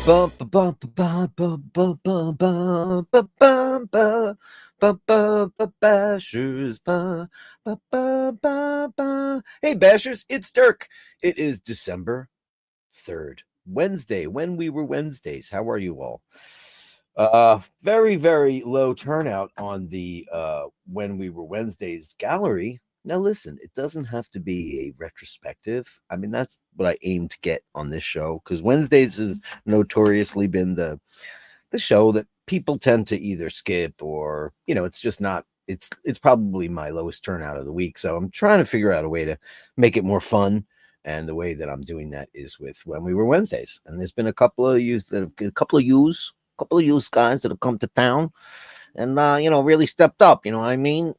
Bum, ba, bum, ba, ba, ba, ba, ba, ba, ba, ba, ba, ba, ba, Bashers, ba, ba, ba, ba, ba. Hey, Bashers, it's Dirk. It is December 3rd, Wednesday, when we were Wednesdays. How are you all? Very, very low turnout on the When We Were Wednesdays gallery. Now, listen, it doesn't have to be a retrospective. I mean, that's what I aim to get on this show because Wednesdays has notoriously been the show that people tend to either skip or it's just not. It's probably my lowest turnout of the week. So I'm trying to figure out a way to make it more fun. And the way that I'm doing that is with When We Were Wednesdays. And there's been a couple of yous that have a couple of yous guys that have come to town and really stepped up. You know what I mean?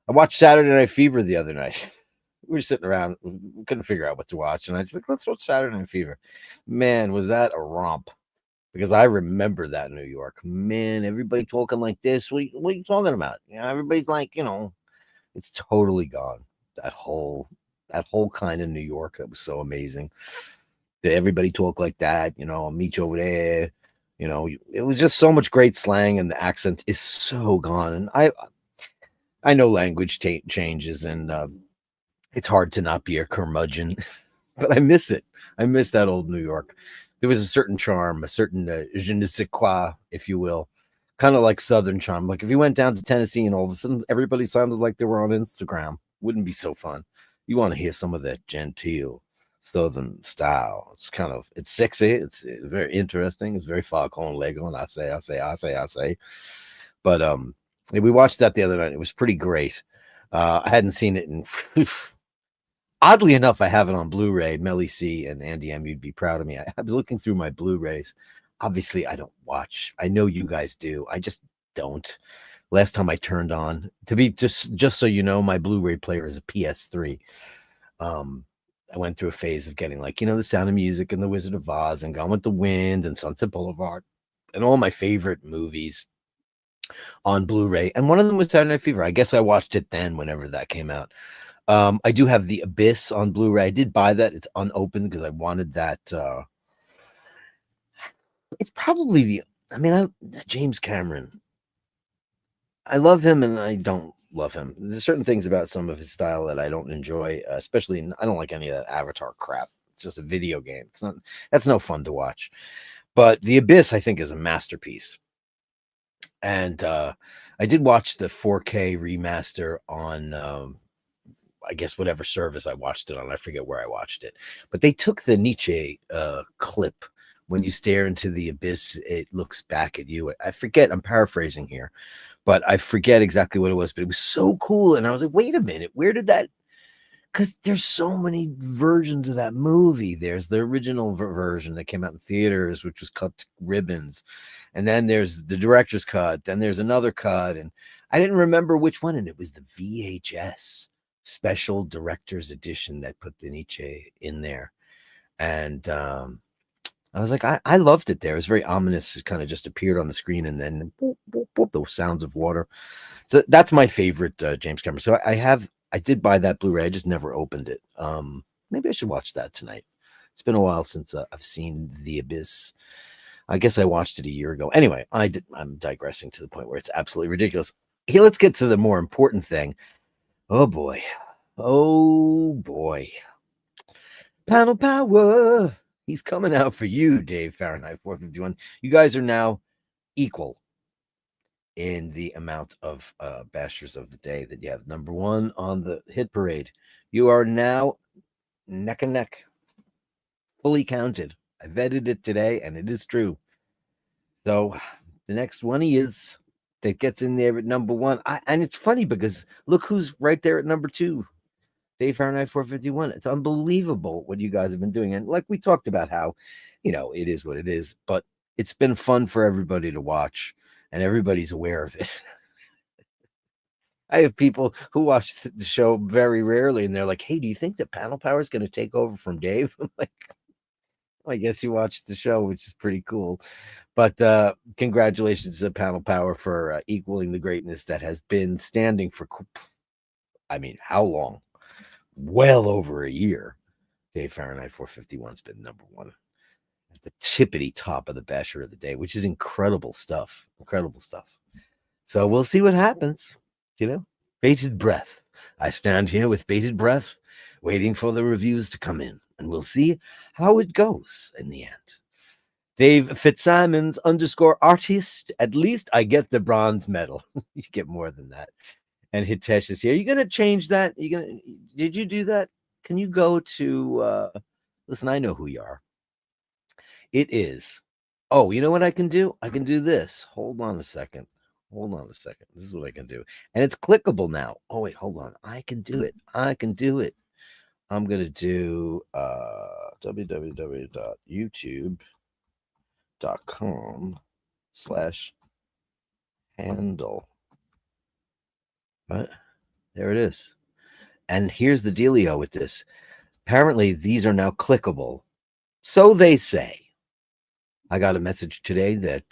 I watched Saturday Night Fever the other night. We were sitting around, we couldn't figure out what to watch, and I was like, "Let's watch Saturday Night Fever." Man, was that a romp! Because I remember that in New York. Man, everybody talking like this. What are you talking about? Everybody's like, it's totally gone. That whole kind of New York that was so amazing. That everybody talk like that. I'll meet you over there. It was just so much great slang, and the accent is so gone. And I know language changes, and it's hard to not be a curmudgeon, but I miss it. I miss that old New York. There was a certain charm, a certain je ne sais quoi, if you will, kind of like Southern charm. Like if you went down to Tennessee and all of a sudden everybody sounded like they were on Instagram, wouldn't be so fun. You want to hear some of that genteel Southern style. It's sexy. It's very interesting. It's very Foghorn Lego, and I say. But we watched that the other night. It was pretty great. I hadn't seen it in. Oddly enough, I have it on Blu-ray. Melly C and Andy M, you'd be proud of me. I was looking through my Blu-rays. Obviously, I don't watch. I know you guys do. I just don't. Last time I turned on, to be just so you know, my Blu-ray player is a PS3. I went through a phase of getting The Sound of Music and The Wizard of Oz and Gone with the Wind and Sunset Boulevard and all my favorite movies on Blu-ray. And one of them was Saturday Night Fever. I guess I watched it then, whenever that came out. I do have The Abyss on Blu-ray. I did buy that. It's unopened because I wanted that. It's probably James Cameron. I love him and I don't love him. There's certain things about some of his style that I don't enjoy, especially I don't like any of that Avatar crap. It's just a video game. That's no fun to watch. But The Abyss, I think, is a masterpiece. And I did watch the 4K remaster on I guess whatever service I watched it on. I forget where I watched it. But they took the Nietzsche clip. When you stare into the abyss, it looks back at you. I forget. I'm paraphrasing here, but I forget exactly what it was. But it was so cool. And I was like, wait a minute. Where did that? Because there's so many versions of that movie. There's the original version that came out in theaters, which was cut to ribbons. And then there's the director's cut. Then there's another cut. And I didn't remember which one. And it was the VHS special director's edition that put the Nietzsche in there. And I was like, I loved it there. It was very ominous. It kind of just appeared on the screen and then boop, boop, boop, those sounds of water. So that's my favorite James Cameron. So I did buy that Blu-ray. I just never opened it. Maybe I should watch that tonight. It's been a while since I've seen The Abyss. I guess I watched it a year ago. Anyway, I'm digressing to the point where it's absolutely ridiculous. Here, let's get to the more important thing. Oh boy. Oh boy. Panel power. He's coming out for you, Dave Fahrenheit 451. You guys are now equal in the amount of bashers of the day that you have. Number one on the hit parade. You are now neck and neck, fully counted. I vetted it today, and it is true. So the next one that gets in there at number one. And it's funny because look who's right there at number two. Dave Fahrenheit 451. It's unbelievable what you guys have been doing. And like we talked about how, it is what it is, but it's been fun for everybody to watch and everybody's aware of it. I have people who watch the show very rarely and they're like, hey, do you think that Panel Power is going to take over from Dave? I'm like, I guess you watched the show, which is pretty cool. But congratulations to Panel Power for equaling the greatness that has been standing for, how long? Well over a year. Dave Fahrenheit 451's been number one at the tippity top of the Basher of the day, which is incredible stuff. Incredible stuff. So we'll see what happens. Bated breath. I stand here with bated breath, waiting for the reviews to come in, and we'll see how it goes in the end. Dave Fitzsimons _artist. At least I get the bronze medal. You get more than that. And Hitesh is here. Are you gonna change that? Did you do that? Can you go to listen, I know who you are. It is. Oh, you know what I can do? I can do this. Hold on a second. This is what I can do. And it's clickable now. Oh, wait, hold on. I can do it. I'm going to do www.youtube.com/handle. Right? There it is. And here's the dealio with this. Apparently, these are now clickable. So they say. I got a message today that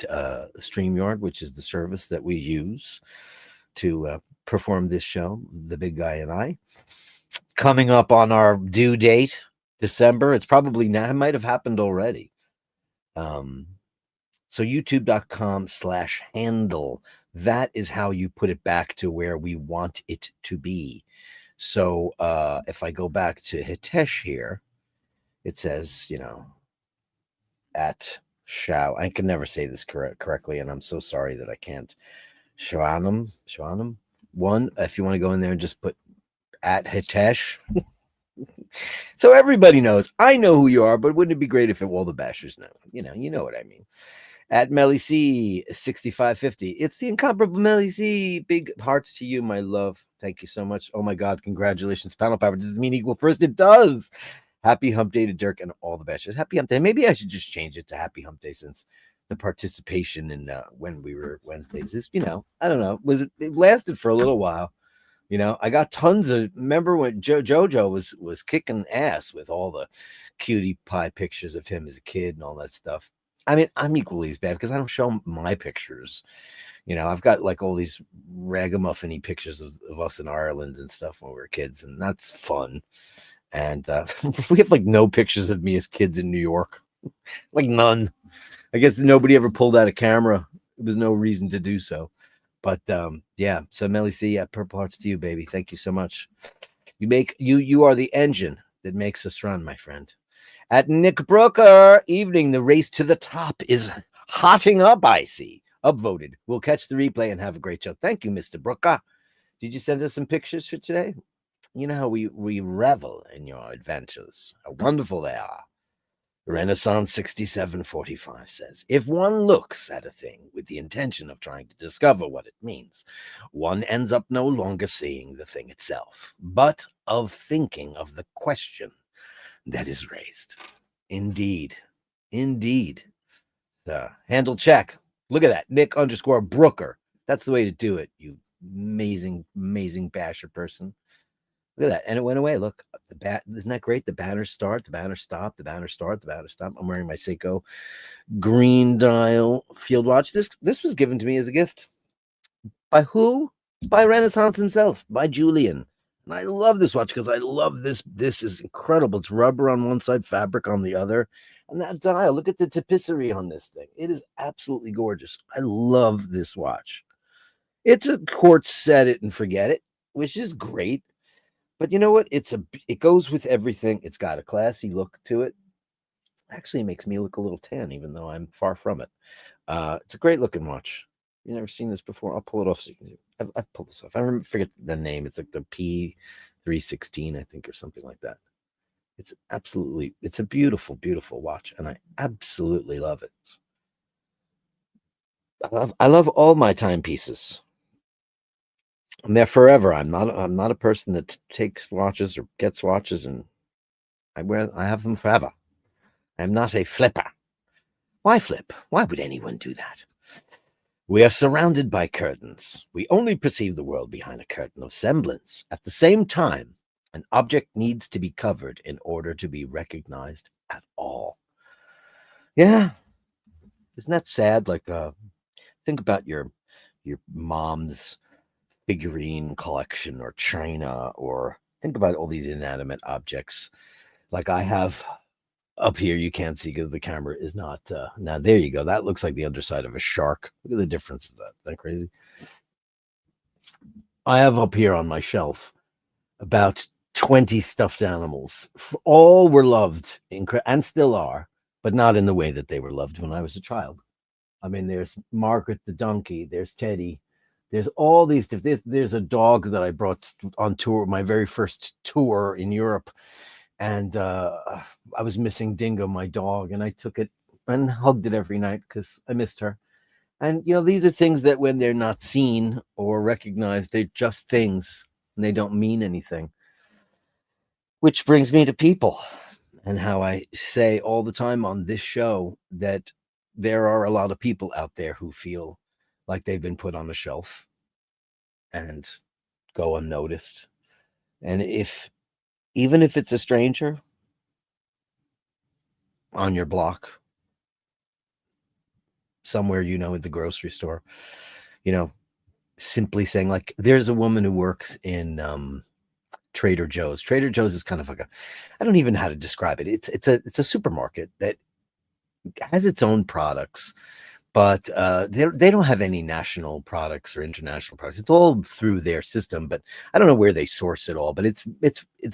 StreamYard, which is the service that we use to perform this show, the big guy and I, coming up on our due date, December. It's probably now, it might have happened already. So youtube.com/handle, that is how you put it back to where we want it to be. So if I go back to Hitesh here, it says, at Shao. I can never say this correctly, and I'm so sorry that I can't. Shawanam. One, if you want to go in there and just put at Hitesh. So everybody knows. I know who you are, but wouldn't it be great if all the bashers know? You know what I mean. At Melly C 6550. It's the incomparable Melly C. Big hearts to you, my love. Thank you so much. Oh my God, congratulations. Panel power. Does it mean equal first? It does. Happy hump day to Dirk and all the bashers. Happy hump day. Maybe I should just change it to happy hump day, since the participation in when we were Wednesdays is, I don't know. It lasted for a little while. I got tons of, remember when Jojo was kicking ass with all the cutie pie pictures of him as a kid and all that stuff. I mean, I'm equally as bad because I don't show my pictures. I've got like all these ragamuffin-y pictures of us in Ireland and stuff when we were kids, and that's fun. And we have like no pictures of me as kids in New York, like none. I guess nobody ever pulled out a camera. There was no reason to do so. But yeah, so Melly C, Purple Hearts to you, baby. Thank you so much. You are the engine that makes us run, my friend. At Nick Brooker, evening, the race to the top is hotting up, I see. Upvoted. We'll catch the replay and have a great show. Thank you, Mr. Brooker. Did you send us some pictures for today? You know how we revel in your adventures. How wonderful they are. Renaissance 6745 says, if one looks at a thing with the intention of trying to discover what it means, one ends up no longer seeing the thing itself, but of thinking of the question that is raised. Indeed. Handle check. Look at that. Nick _Brooker. That's the way to do it, you amazing basher person. Look at that. And it went away. Look, isn't that great? The banners start, the banner stop, the banner start, the banner stop. I'm wearing my Seiko green dial field watch. This was given to me as a gift. By who? By Renaissance himself, by Julian. And I love this watch because I love this. This is incredible. It's rubber on one side, fabric on the other. And that dial, look at the tapisserie on this thing. It is absolutely gorgeous. I love this watch. It's a quartz set it and forget it, which is great. But you know what? It goes with everything. It's got a classy look to it. Actually, it makes me look a little tan, even though I'm far from it. It's a great looking watch. You never seen this before? I'll pull it off so you can see. I've pulled this off. I forget the name. It's like the P316, I think, or something like that. It's a beautiful, beautiful watch, and I absolutely love it. I love all my timepieces. I'm there forever. I'm not a person that takes watches or gets watches, and I have them forever. I'm not a flipper. Why flip? Why would anyone do that? We are surrounded by curtains. We only perceive the world behind a curtain of semblance. At the same time, an object needs to be covered in order to be recognized at all. Yeah. Isn't that sad? Like, think about your mom's figurine collection or china, or think about all these inanimate objects Like I have up here, you can't see because the camera is not. Now there you go. That looks like the underside of a shark. Look at the difference of that. Isn't that crazy? I have up here on my shelf about 20 stuffed animals. All were loved and still are, but not in the way that they were loved when I was a child. I mean, there's Margaret the donkey, there's Teddy, there's all these. There's a dog that I brought on tour, my very first tour in Europe, and I was missing Dingo, my dog, and I took it and hugged it every night because I missed her. And these are things that when they're not seen or recognized, they're just things and they don't mean anything. Which brings me to people and how I say all the time on this show that there are a lot of people out there who feel like they've been put on a shelf and go unnoticed. And even if it's a stranger on your block, somewhere, at the grocery store, simply saying, like, there's a woman who works in Trader Joe's. Trader Joe's is kind of like I don't even know how to describe it. It's a supermarket that has its own products, but they don't have any national products or international products. It's all through their system, but I don't know where they source it all. But it's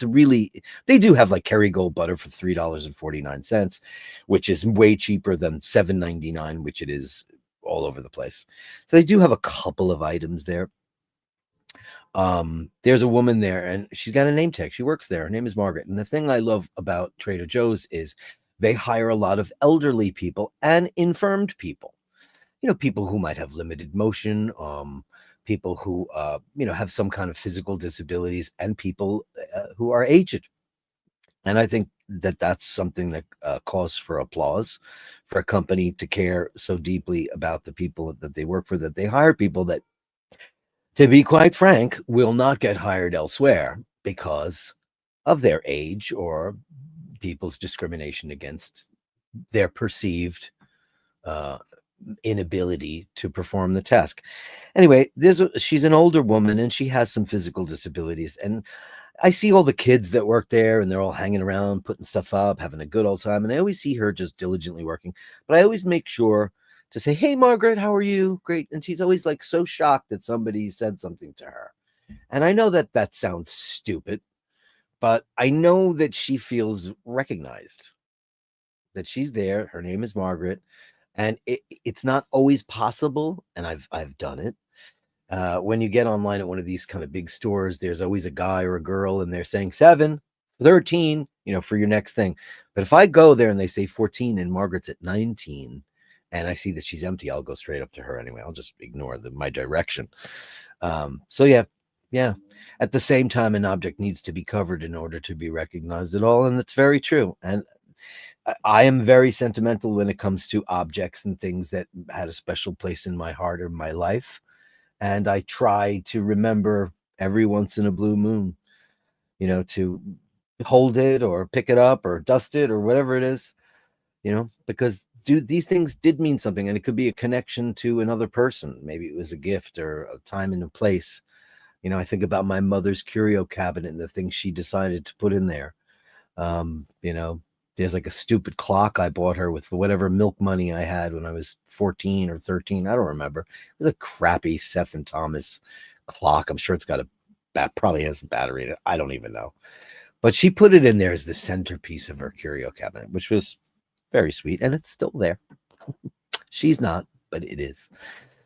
really, they do have like Kerrygold butter for $3.49, which is way cheaper than $7.99, which it is all over the place. So they do have a couple of items there. There's a woman there and she's got a name tag. She works there. Her name is Margaret. And the thing I love about Trader Joe's is they hire a lot of elderly people and infirmed people. People who might have limited motion, people who have some kind of physical disabilities, and people who are aged. And I think that that's something that calls for applause for a company to care so deeply about the people that they work for, that they hire people that, to be quite frank, will not get hired elsewhere because of their age or people's discrimination against their perceived inability to perform the task. Anyway, she's an older woman and she has some physical disabilities. And I see all the kids that work there and they're all hanging around, putting stuff up, having a good old time. And I always see her just diligently working. But I always make sure to say, "Hey, Margaret, how are you?" Great. And she's always like so shocked that somebody said something to her. And I know that that sounds stupid, but I know that she feels recognized, that she's there. Her name is Margaret. And it's not always possible, and I've done it. When you get online at one of these kind of big stores, there's always a guy or a girl, and they're saying 7, 13, for your next thing. But if I go there and they say 14 and Margaret's at 19, and I see that she's empty, I'll go straight up to her anyway. I'll just ignore my direction. So yeah. At the same time, an object needs to be covered in order to be recognized at all, and that's very true. And I am very sentimental when it comes to objects and things that had a special place in my heart or my life. And I try to remember every once in a blue moon, to hold it or pick it up or dust it or whatever it is, because these things did mean something, and it could be a connection to another person. Maybe it was a gift or a time and a place. I think about my mother's curio cabinet and the things she decided to put in there. There's like a stupid clock I bought her with whatever milk money I had when I was 14 or 13. I don't remember. It was a crappy Seth and Thomas clock. I'm sure it's got probably has a battery in it. I don't even know. But she put it in there as the centerpiece of her curio cabinet, which was very sweet. And it's still there. She's not, but it is.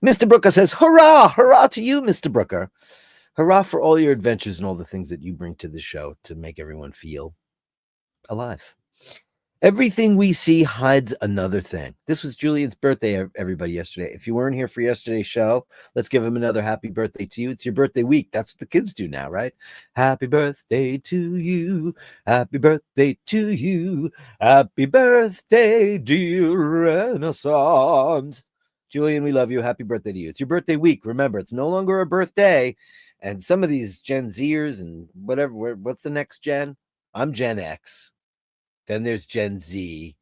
Mr. Brooker says, hurrah, hurrah to you, Mr. Brooker. Hurrah for all your adventures and all the things that you bring to the show to make everyone feel alive. Everything we see hides another thing. This was Julian's birthday, everybody, yesterday. If you weren't here for yesterday's show, let's give him another happy birthday to you. It's your birthday week. That's what the kids do now, right? Happy birthday to you. Happy birthday to you. Happy birthday, dear Renaissance. Julian, we love you. Happy birthday to you. It's your birthday week. Remember, it's no longer a birthday. And some of these Gen Zers and whatever, what's the next gen? I'm Gen X. Then there's Gen Z,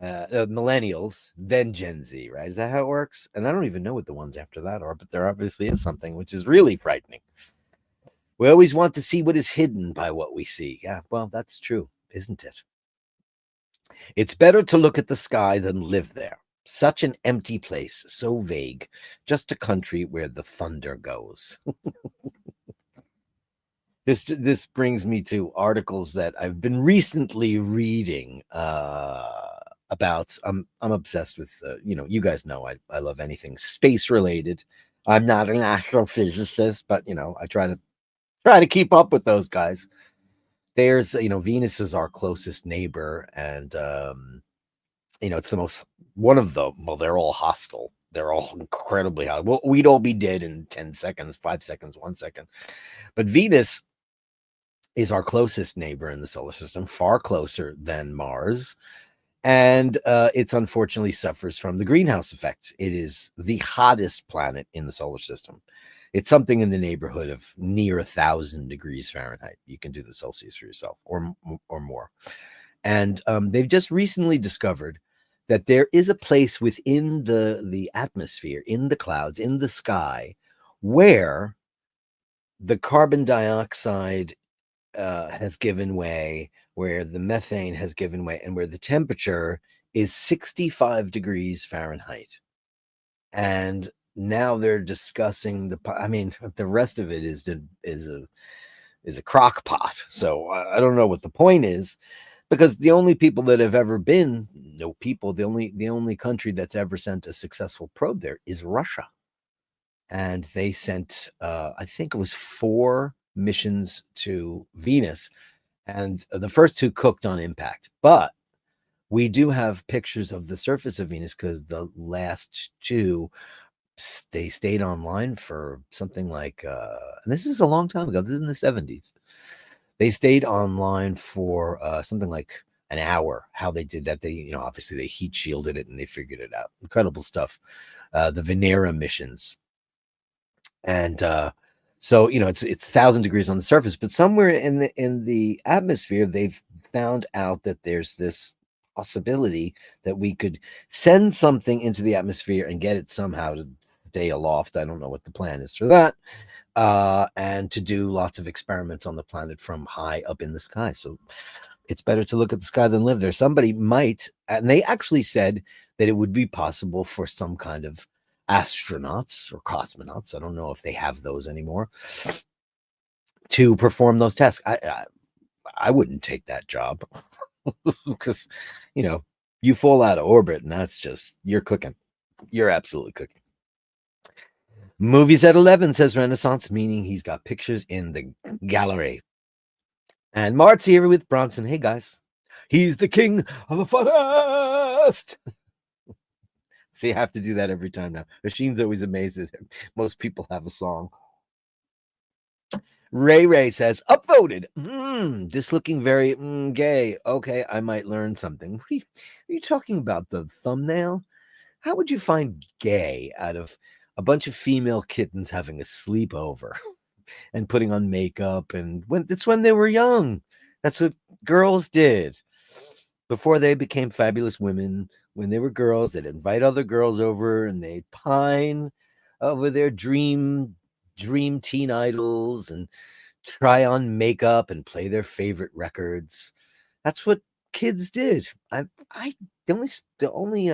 millennials, then Gen Z, right? Is that how it works? And I don't even know what the ones after that are, but there obviously is something, which is really frightening. We always want to see what is hidden by what we see. Yeah, well, that's true. isn't it? It's better to look at the sky than live there. Such an empty place, so vague, just a country where the thunder goes. This brings me to articles that I've been recently reading about. I'm obsessed with you guys know I love anything space related. I'm not an astrophysicist, but I try to keep up with those guys. There's Venus is our closest neighbor, and it's the most one of the well, they're all hostile. They're all incredibly hostile. Well, we'd all be dead in 10 seconds, 5 seconds, 1 second. But Venus is our closest neighbor in the solar system, far closer than Mars. And it unfortunately suffers from the greenhouse effect. It is the hottest planet in the solar system. It's something in the neighborhood of near 1,000 degrees Fahrenheit. You can do the Celsius for yourself or more. And they've just recently discovered that there is a place within the atmosphere, in the clouds, in the sky, where the carbon dioxide has given way, where the methane has given way, and where the temperature is 65 degrees Fahrenheit. And now they're discussing the rest of it is a crock pot. So I don't know what the point is, because the only people that have ever been the only country that's ever sent a successful probe there is Russia. And they sent I think it was 4 missions to Venus, and the first 2 cooked on impact. But we do have pictures of the surface of Venus, because the last 2 they stayed online for something like and this is a long time ago. This is in the 70s. They stayed online for something like an hour. How they did that, they obviously they heat shielded it and they figured it out. Incredible stuff. The Venera missions. And so it's 1,000 degrees on the surface, but somewhere in the atmosphere they've found out that there's this possibility that we could send something into the atmosphere and get it somehow to stay aloft. I don't know what the plan is for that, and to do lots of experiments on the planet from high up in the sky. So it's better to look at the sky than live there. Somebody might, and they actually said that it would be possible for some kind of astronauts or cosmonauts, I don't know if they have those anymore, to perform those tasks. I wouldn't take that job because you fall out of orbit and that's just, you're cooking. You're absolutely cooking. Movies at 11, says Renaissance, meaning he's got pictures in the gallery. And Mart's here with Bronson. Hey guys, he's the king of the forest. See, I have to do that every time now. Machine's always amazed at him. Most people have a song. Ray says, upvoted. This looking very gay. Okay, I might learn something. Are you talking about? The thumbnail? How would you find gay out of a bunch of female kittens having a sleepover and putting on makeup? And it's when they were young. That's what girls did. Before they became fabulous women, when they were girls, they'd invite other girls over and they'd pine over their dream teen idols and try on makeup and play their favorite records. That's what kids did. The only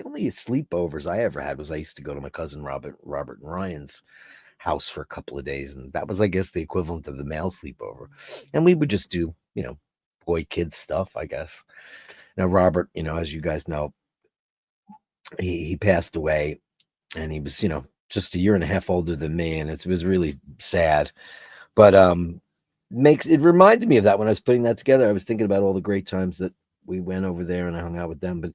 sleepovers I ever had was I used to go to my cousin Robert and Ryan's house for a couple of days, and that was, I guess, the equivalent of the male sleepover. And we would just do, boy kid stuff, I guess. Now, Robert, as you guys know, he passed away, and he was, just a year and a half older than me, and it was really sad. But it reminded me of that when I was putting that together. I was thinking about all the great times that we went over there and I hung out with them. But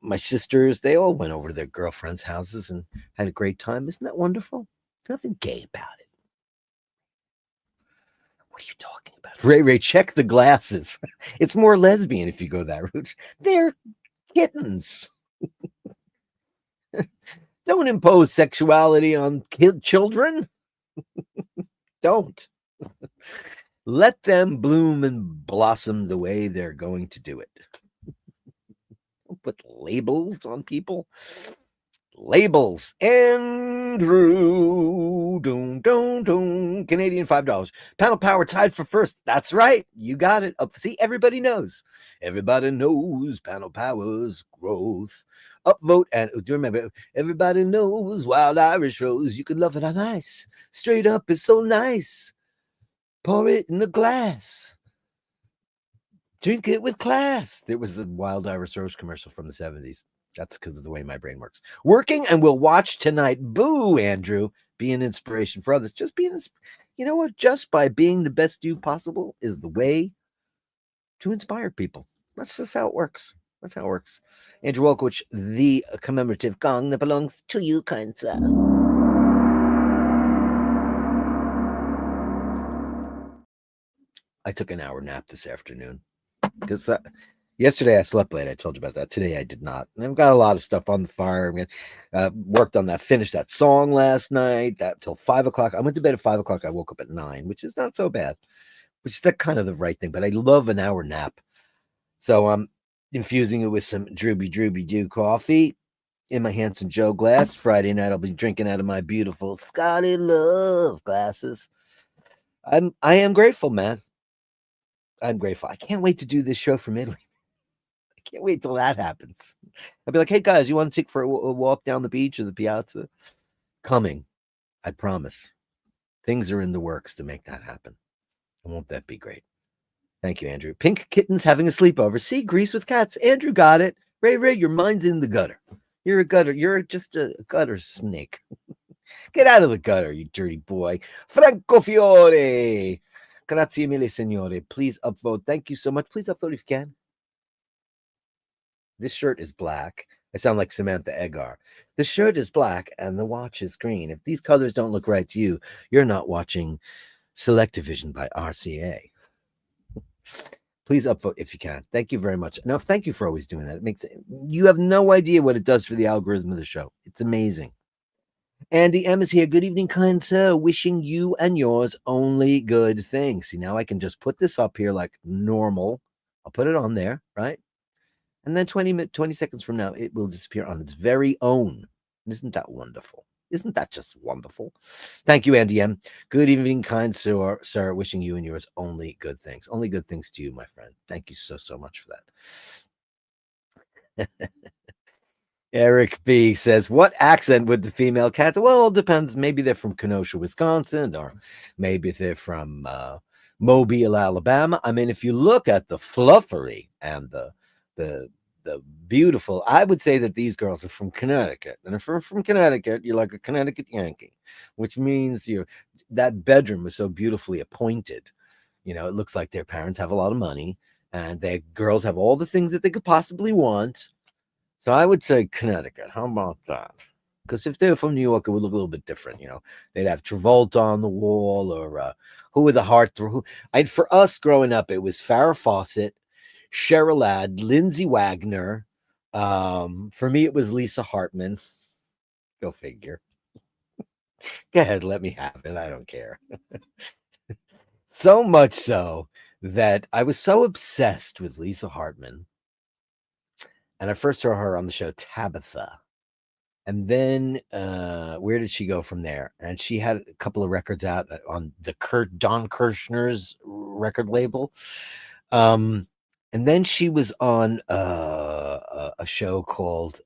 my sisters, they all went over to their girlfriends' houses and had a great time. Isn't that wonderful? There's nothing gay about it. What are you talking about? Ray, check the glasses. It's more lesbian if you go that route. They're kittens. Don't impose sexuality on children. Don't. Let them bloom and blossom the way they're going to do it. Don't put labels on people. labels. Andrew, doom, doom, doom, Canadian $5. Panel Power tied for first. That's right. You got it. See, everybody knows. Everybody knows Panel Power's growth. Upvote and do you remember? Everybody knows Wild Irish Rose. You can love it on ice. Straight up is so nice. Pour it in a glass. Drink it with class. There was a Wild Irish Rose commercial from the 70s. That's because of the way my brain works. Working and we'll watch tonight. Boo, Andrew. Be an inspiration for others. Just being, you know what? Just by being the best you possible is the way to inspire people. That's just how it works. That's how it works. Andrew Wolkowicz, the commemorative gong that belongs to you, kind sir. I took an hour nap this afternoon because yesterday I slept late. I told you about that. Today I did not. And I've got a lot of stuff on the fire. Worked on that, finished that song last night, that till 5 o'clock. I went to bed at 5 o'clock. I woke up at 9, which is not so bad, which is that kind of the right thing. But I love an hour nap. So I'm infusing it with some Drooby Doo coffee in my Hanson Joe glass. Friday night I'll be drinking out of my beautiful Scotty Love glasses. I am grateful, man. I'm grateful. I can't wait to do this show from Italy. I can't wait till that happens. I'll be like, hey guys, you want to take for a walk down the beach or the piazza? Coming. I promise. Things are in the works to make that happen. And won't that be great? Thank you, Andrew. Pink kittens having a sleepover. See, Grease with cats. Andrew got it. Ray, your mind's in the gutter. You're a gutter. You're just a gutter snake. Get out of the gutter, you dirty boy. Franco Fiore. Grazie mille, signore. Please upvote. Thank you so much. Please upvote if you can. This shirt is black. I sound like Samantha Eggar. The shirt is black and the watch is green. If these colors don't look right to you, you're not watching Selectivision by RCA. Please upvote if you can. Thank you very much. No, thank you for always doing that. It makes you have no idea what it does for the algorithm of the show. It's amazing. Andy M is here. Good evening, kind sir. Wishing you and yours only good things. See, now I can just put this up here like normal. I'll put it on there, right? And then 20 seconds from now, it will disappear on its very own. Isn't that wonderful? Isn't that just wonderful? Thank you, Andy M. Good evening, kind sir. Wishing you and yours only good things. Only good things to you, my friend. Thank you so much for that. Eric B says, what accent would the female cats? Well, it depends. Maybe they're from Kenosha, Wisconsin, or maybe they're from Mobile, Alabama. I mean, if you look at the fluffery and the beautiful, I would say that these girls are from Connecticut. And if you're from Connecticut, you're like a Connecticut Yankee, which means that bedroom was so beautifully appointed. You know, it looks like their parents have a lot of money and their girls have all the things that they could possibly want. So I would say Connecticut. How about that? Because if they're from New York, it would look a little bit different. You know, they'd have Travolta on the wall, or who were the heartthrob? For us growing up, it was Farrah Fawcett, Cheryl Ladd, Lindsay Wagner. For me, it was Lisa Hartman. Go figure. Go ahead, let me have it. I don't care. So much so that I was so obsessed with Lisa Hartman. And I first saw her on the show Tabitha. And then where did she go from there? And she had a couple of records out on the Don Kirshner's record label. And then she was on a show called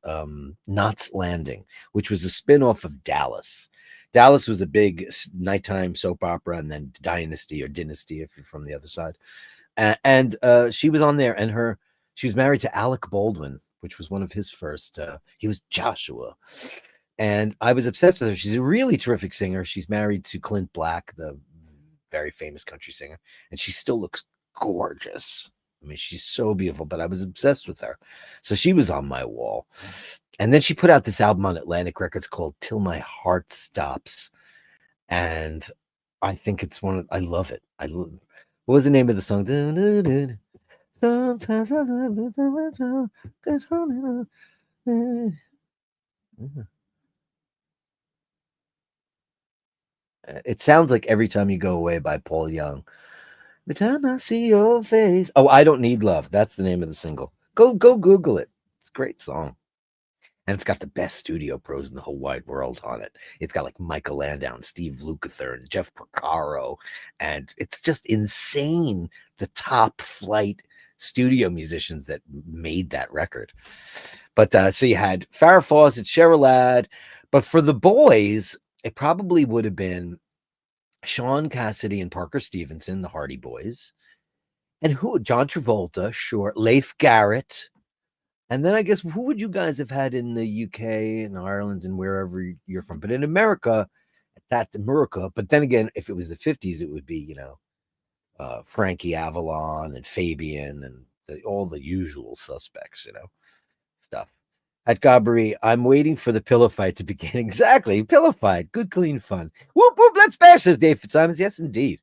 Knots Landing, which was a spinoff of Dallas. Dallas was a big nighttime soap opera, and then Dynasty if you're from the other side. And she was on there, and she was married to Alec Baldwin, which was one of his first. He was Joshua. And I was obsessed with her. She's a really terrific singer. She's married to Clint Black, the very famous country singer. And she still looks gorgeous. I mean, she's so beautiful, but I was obsessed with her. So she was on my wall. And then she put out this album on Atlantic Records called Till My Heart Stops. And I think it's I love it. What was the name of the song? Sometimes I love you so much more. It sounds like Every Time You Go Away by Paul Young. The time I see your face. Oh, I Don't Need Love. That's the name of the single. Go Google it. It's a great song. And it's got the best studio pros in the whole wide world on it. It's got like Michael Landau and Steve Lukather and Jeff Porcaro. And it's just insane, the top flight studio musicians that made that record. But so you had Farrah Fawcett, Cheryl Ladd. But for the boys, it probably would have been Sean Cassidy and Parker Stevenson, the Hardy Boys. And who? John Travolta, sure. Leif Garrett. And then I guess who would you guys have had in the UK and Ireland and wherever you're from? But in America, but then again, if it was the 50s, it would be, Frankie Avalon and Fabian and all the usual suspects, stuff. At Gabri, I'm waiting for the pillow fight to begin. Exactly. Pillow fight. Good, clean fun. Whoop, whoop. Let's bash, says Dave Fitzsimons. Yes, indeed.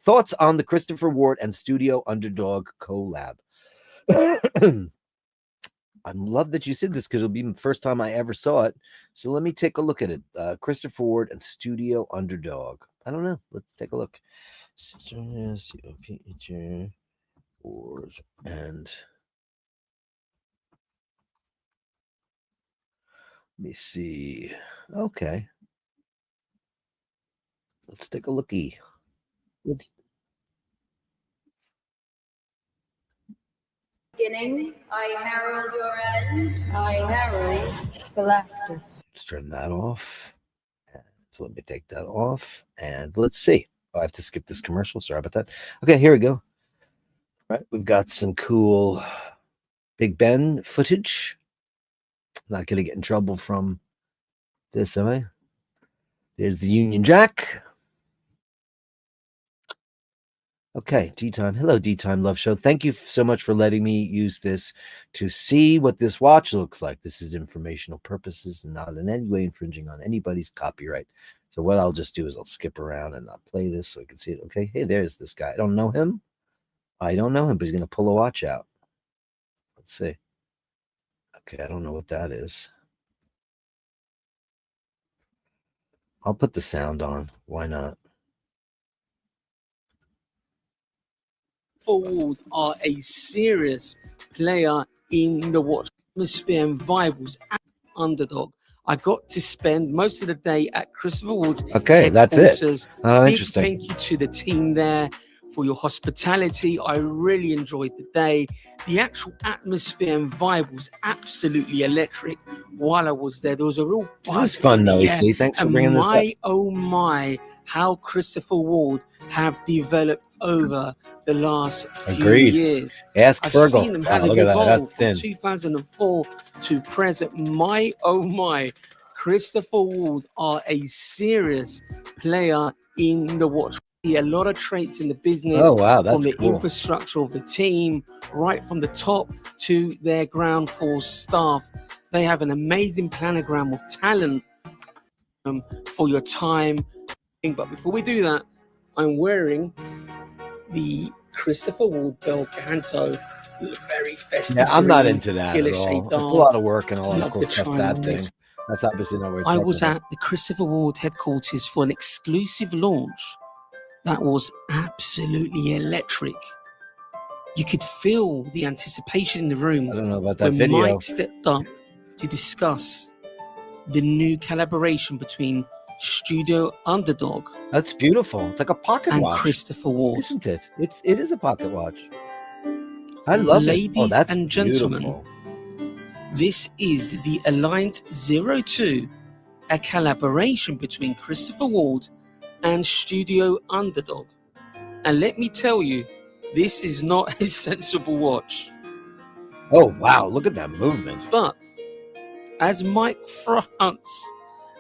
Thoughts on the Christopher Ward and Studio Underdog collab? I love that you said this because it'll be the first time I ever saw it. So let me take a look at it. Christopher Ward and Studio Underdog. I don't know. Let's take a look. And let me see. Okay. Let's take a looky. Beginning, I herald your end. I herald Galactus. Let's turn that off. So let me take that off. And let's see. Oh, I have to skip this commercial. Sorry about that. Okay, here we go. All right, we've got some cool Big Ben footage. I'm not going to get in trouble from this, am I? There's the Union Jack. Okay, D-Time. Hello, D-Time Love Show. Thank you so much for letting me use this to see what this watch looks like. This is informational purposes and not in any way infringing on anybody's copyright. So what I'll just do is I'll skip around and not play this so I can see it. Okay, hey, there's this guy. I don't know him. But he's going to pull a watch out. Let's see. Okay, I don't know what that is. I'll put the sound on. Why not? Ward are a serious player in the watch atmosphere and vibe was underdog. I got to spend most of the day at Christopher Ward's that's it. Oh, Big interesting. Thank you to the team there for your hospitality. I really enjoyed the day. The actual atmosphere and vibe was absolutely electric while I was there. There was a real buzz. This is fun, though, see. Thanks for bringing this up. Oh my, how Christopher Ward have developed over the last few years. Ask I've Fergal. seen them how they've evolved from 2004 to present. My oh my, Christopher Ward are a serious player in the watch. A lot of traits in the business. Oh wow, that's from the cool. Infrastructure of the team, right from the top to their ground force staff. They have an amazing planogram of talent for your time. But before we do that, I'm wearing the Christopher Ward Bel Canto, very festive. Yeah, I'm not into that at all. It's It's a lot of work and a lot of cool stuff. That thing. this. That's obviously not where I was at the Christopher Ward headquarters for an exclusive launch that was absolutely electric. You could feel the anticipation in the room. I don't know about that when video. Mike stepped up to discuss the new collaboration between Studio Underdog. That's beautiful. It's like a pocket and watch, Christopher Ward. isn't it? It is a pocket watch. I love Ladies it. Oh, that's and gentlemen, beautiful. This is the Alliance 02, a collaboration between Christopher Ward and Studio Underdog. And let me tell you, this is not a sensible watch. Oh wow, look at that movement. But as Mike France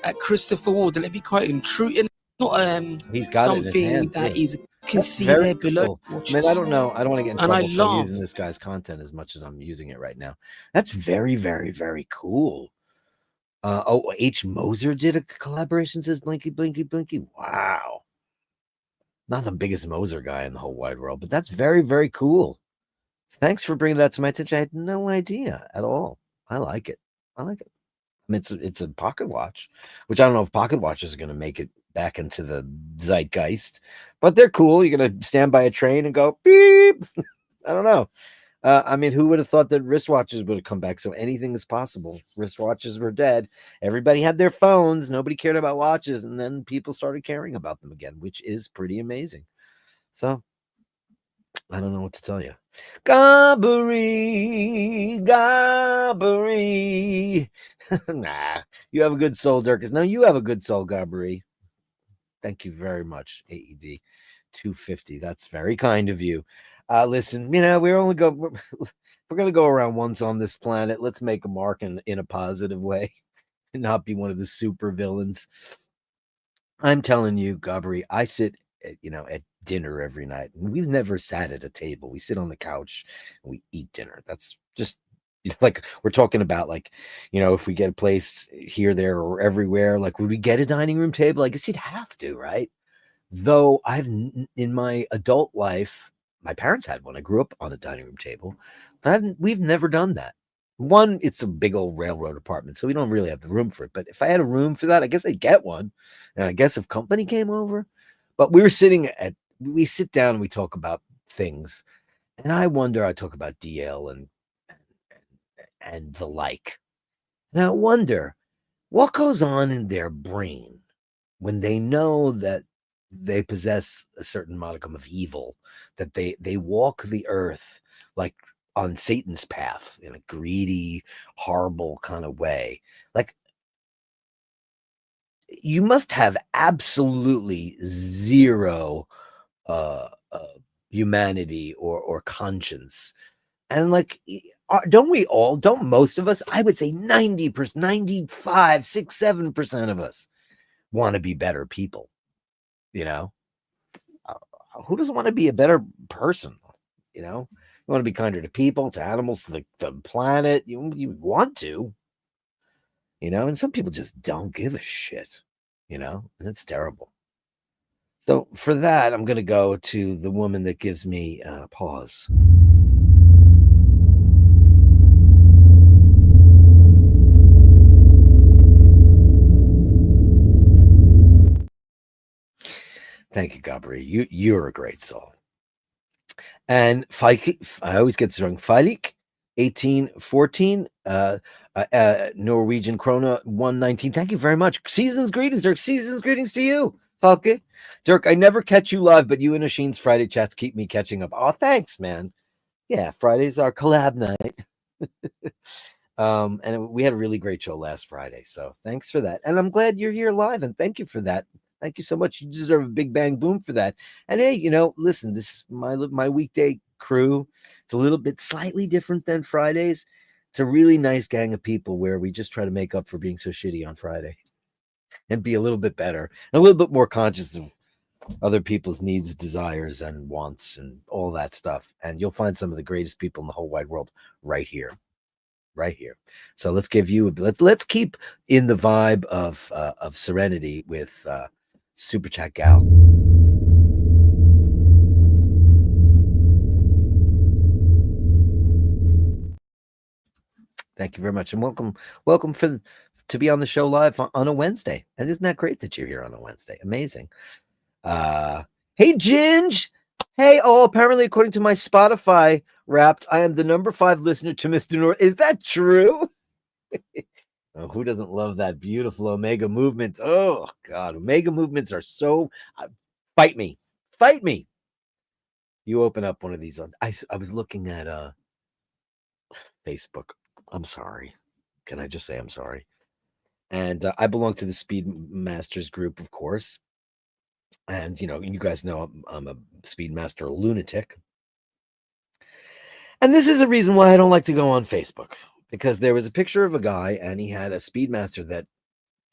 at Christopher Ward, let me quite intrude. Not He's got something it in his hand, that too. is. You can That's see very there below. cool. Watches. I mean, I don't know. I don't want to get in And I trouble for love- using this guy's content as much as I'm using it right now. That's very, very, very cool. H. Moser did a collaboration, says Blinky, Blinky, Blinky. Wow. Not the biggest Moser guy in the whole wide world, but that's very, very cool. Thanks for bringing that to my attention. I had no idea at all. I like it. I mean, it's a pocket watch, which I don't know if pocket watches are going to make it back into the zeitgeist, but they're cool. You're going to stand by a train and go beep. I don't know. I mean, who would have thought that wristwatches would have come back? So anything is possible. Wristwatches were dead. Everybody had their phones. Nobody cared about watches. And then people started caring about them again, which is pretty amazing. So I don't know what to tell you. Gabbery, Gabbery. Nah, you have a good soul, Dirk. No, you have a good soul, Gabbery. Thank you very much, AED 250. That's very kind of you. Listen, you know, we're going to go around once on this planet. Let's make a mark in a positive way and not be one of the super villains. I'm telling you, Gabri, I sit at dinner every night, and we've never sat at a table. We sit on the couch and we eat dinner. That's just like we're talking about, like, if we get a place here, there, or everywhere, like, would we get a dining room table? I guess you'd have to, right? Though in my adult life, my parents had one. I grew up on a dining room table, but we've never done that. One, it's a big old railroad apartment, so we don't really have the room for it. But if I had a room for that, I guess I'd get one. And I guess if company came over, but we sit down and we talk about things. And I talk about DL and the like. And I wonder what goes on in their brain when they know that they possess a certain modicum of evil, that they walk the earth like on Satan's path in a greedy, horrible kind of way. Like, you must have absolutely zero humanity or conscience. And like, don't most of us, I would say 90%, 95, 6, 7% of us want to be better people. Who doesn't want to be a better person? You want to be kinder to people, to animals, to the planet. You want to, and some people just don't give a shit, and it's terrible. So for that, I'm going to go to the woman that gives me pause. Thank you, Gabri. You're a great soul. And I always get this wrong. Falik, 1814, Norwegian krona, 119. Thank you very much. Season's greetings, Dirk. Season's greetings to you, Falke. Dirk, I never catch you live, but you and Asheen's Friday chats keep me catching up. Oh, thanks, man. Yeah, Friday's our collab night. And we had a really great show last Friday, so thanks for that. And I'm glad you're here live, and thank you for that. Thank you so much. You deserve a big bang boom for that. And hey, listen, this is my weekday crew. It's a little bit slightly different than Fridays. It's a really nice gang of people where we just try to make up for being so shitty on Friday and be a little bit better and a little bit more conscious of other people's needs, desires, and wants and all that stuff. And you'll find some of the greatest people in the whole wide world right here. So let's let's keep in the vibe of serenity with Super Chat Gal. Thank you very much, and welcome to be on the show live on a Wednesday. And isn't that great that you're here on a Wednesday? Amazing. Hey, Ginge. Hey, apparently, according to my Spotify Wrapped, I am the number 5 listener to Mr. North. Is that true? Oh, who doesn't love that beautiful Omega movement? Oh, God. Omega movements are so... Fight me. You open up one of these. I was looking at Facebook. I'm sorry. Can I just say I'm sorry? And I belong to the Speed Masters group, of course. And, you guys know I'm a Speedmaster lunatic. And this is the reason why I don't like to go on Facebook. Because there was a picture of a guy, and he had a Speedmaster that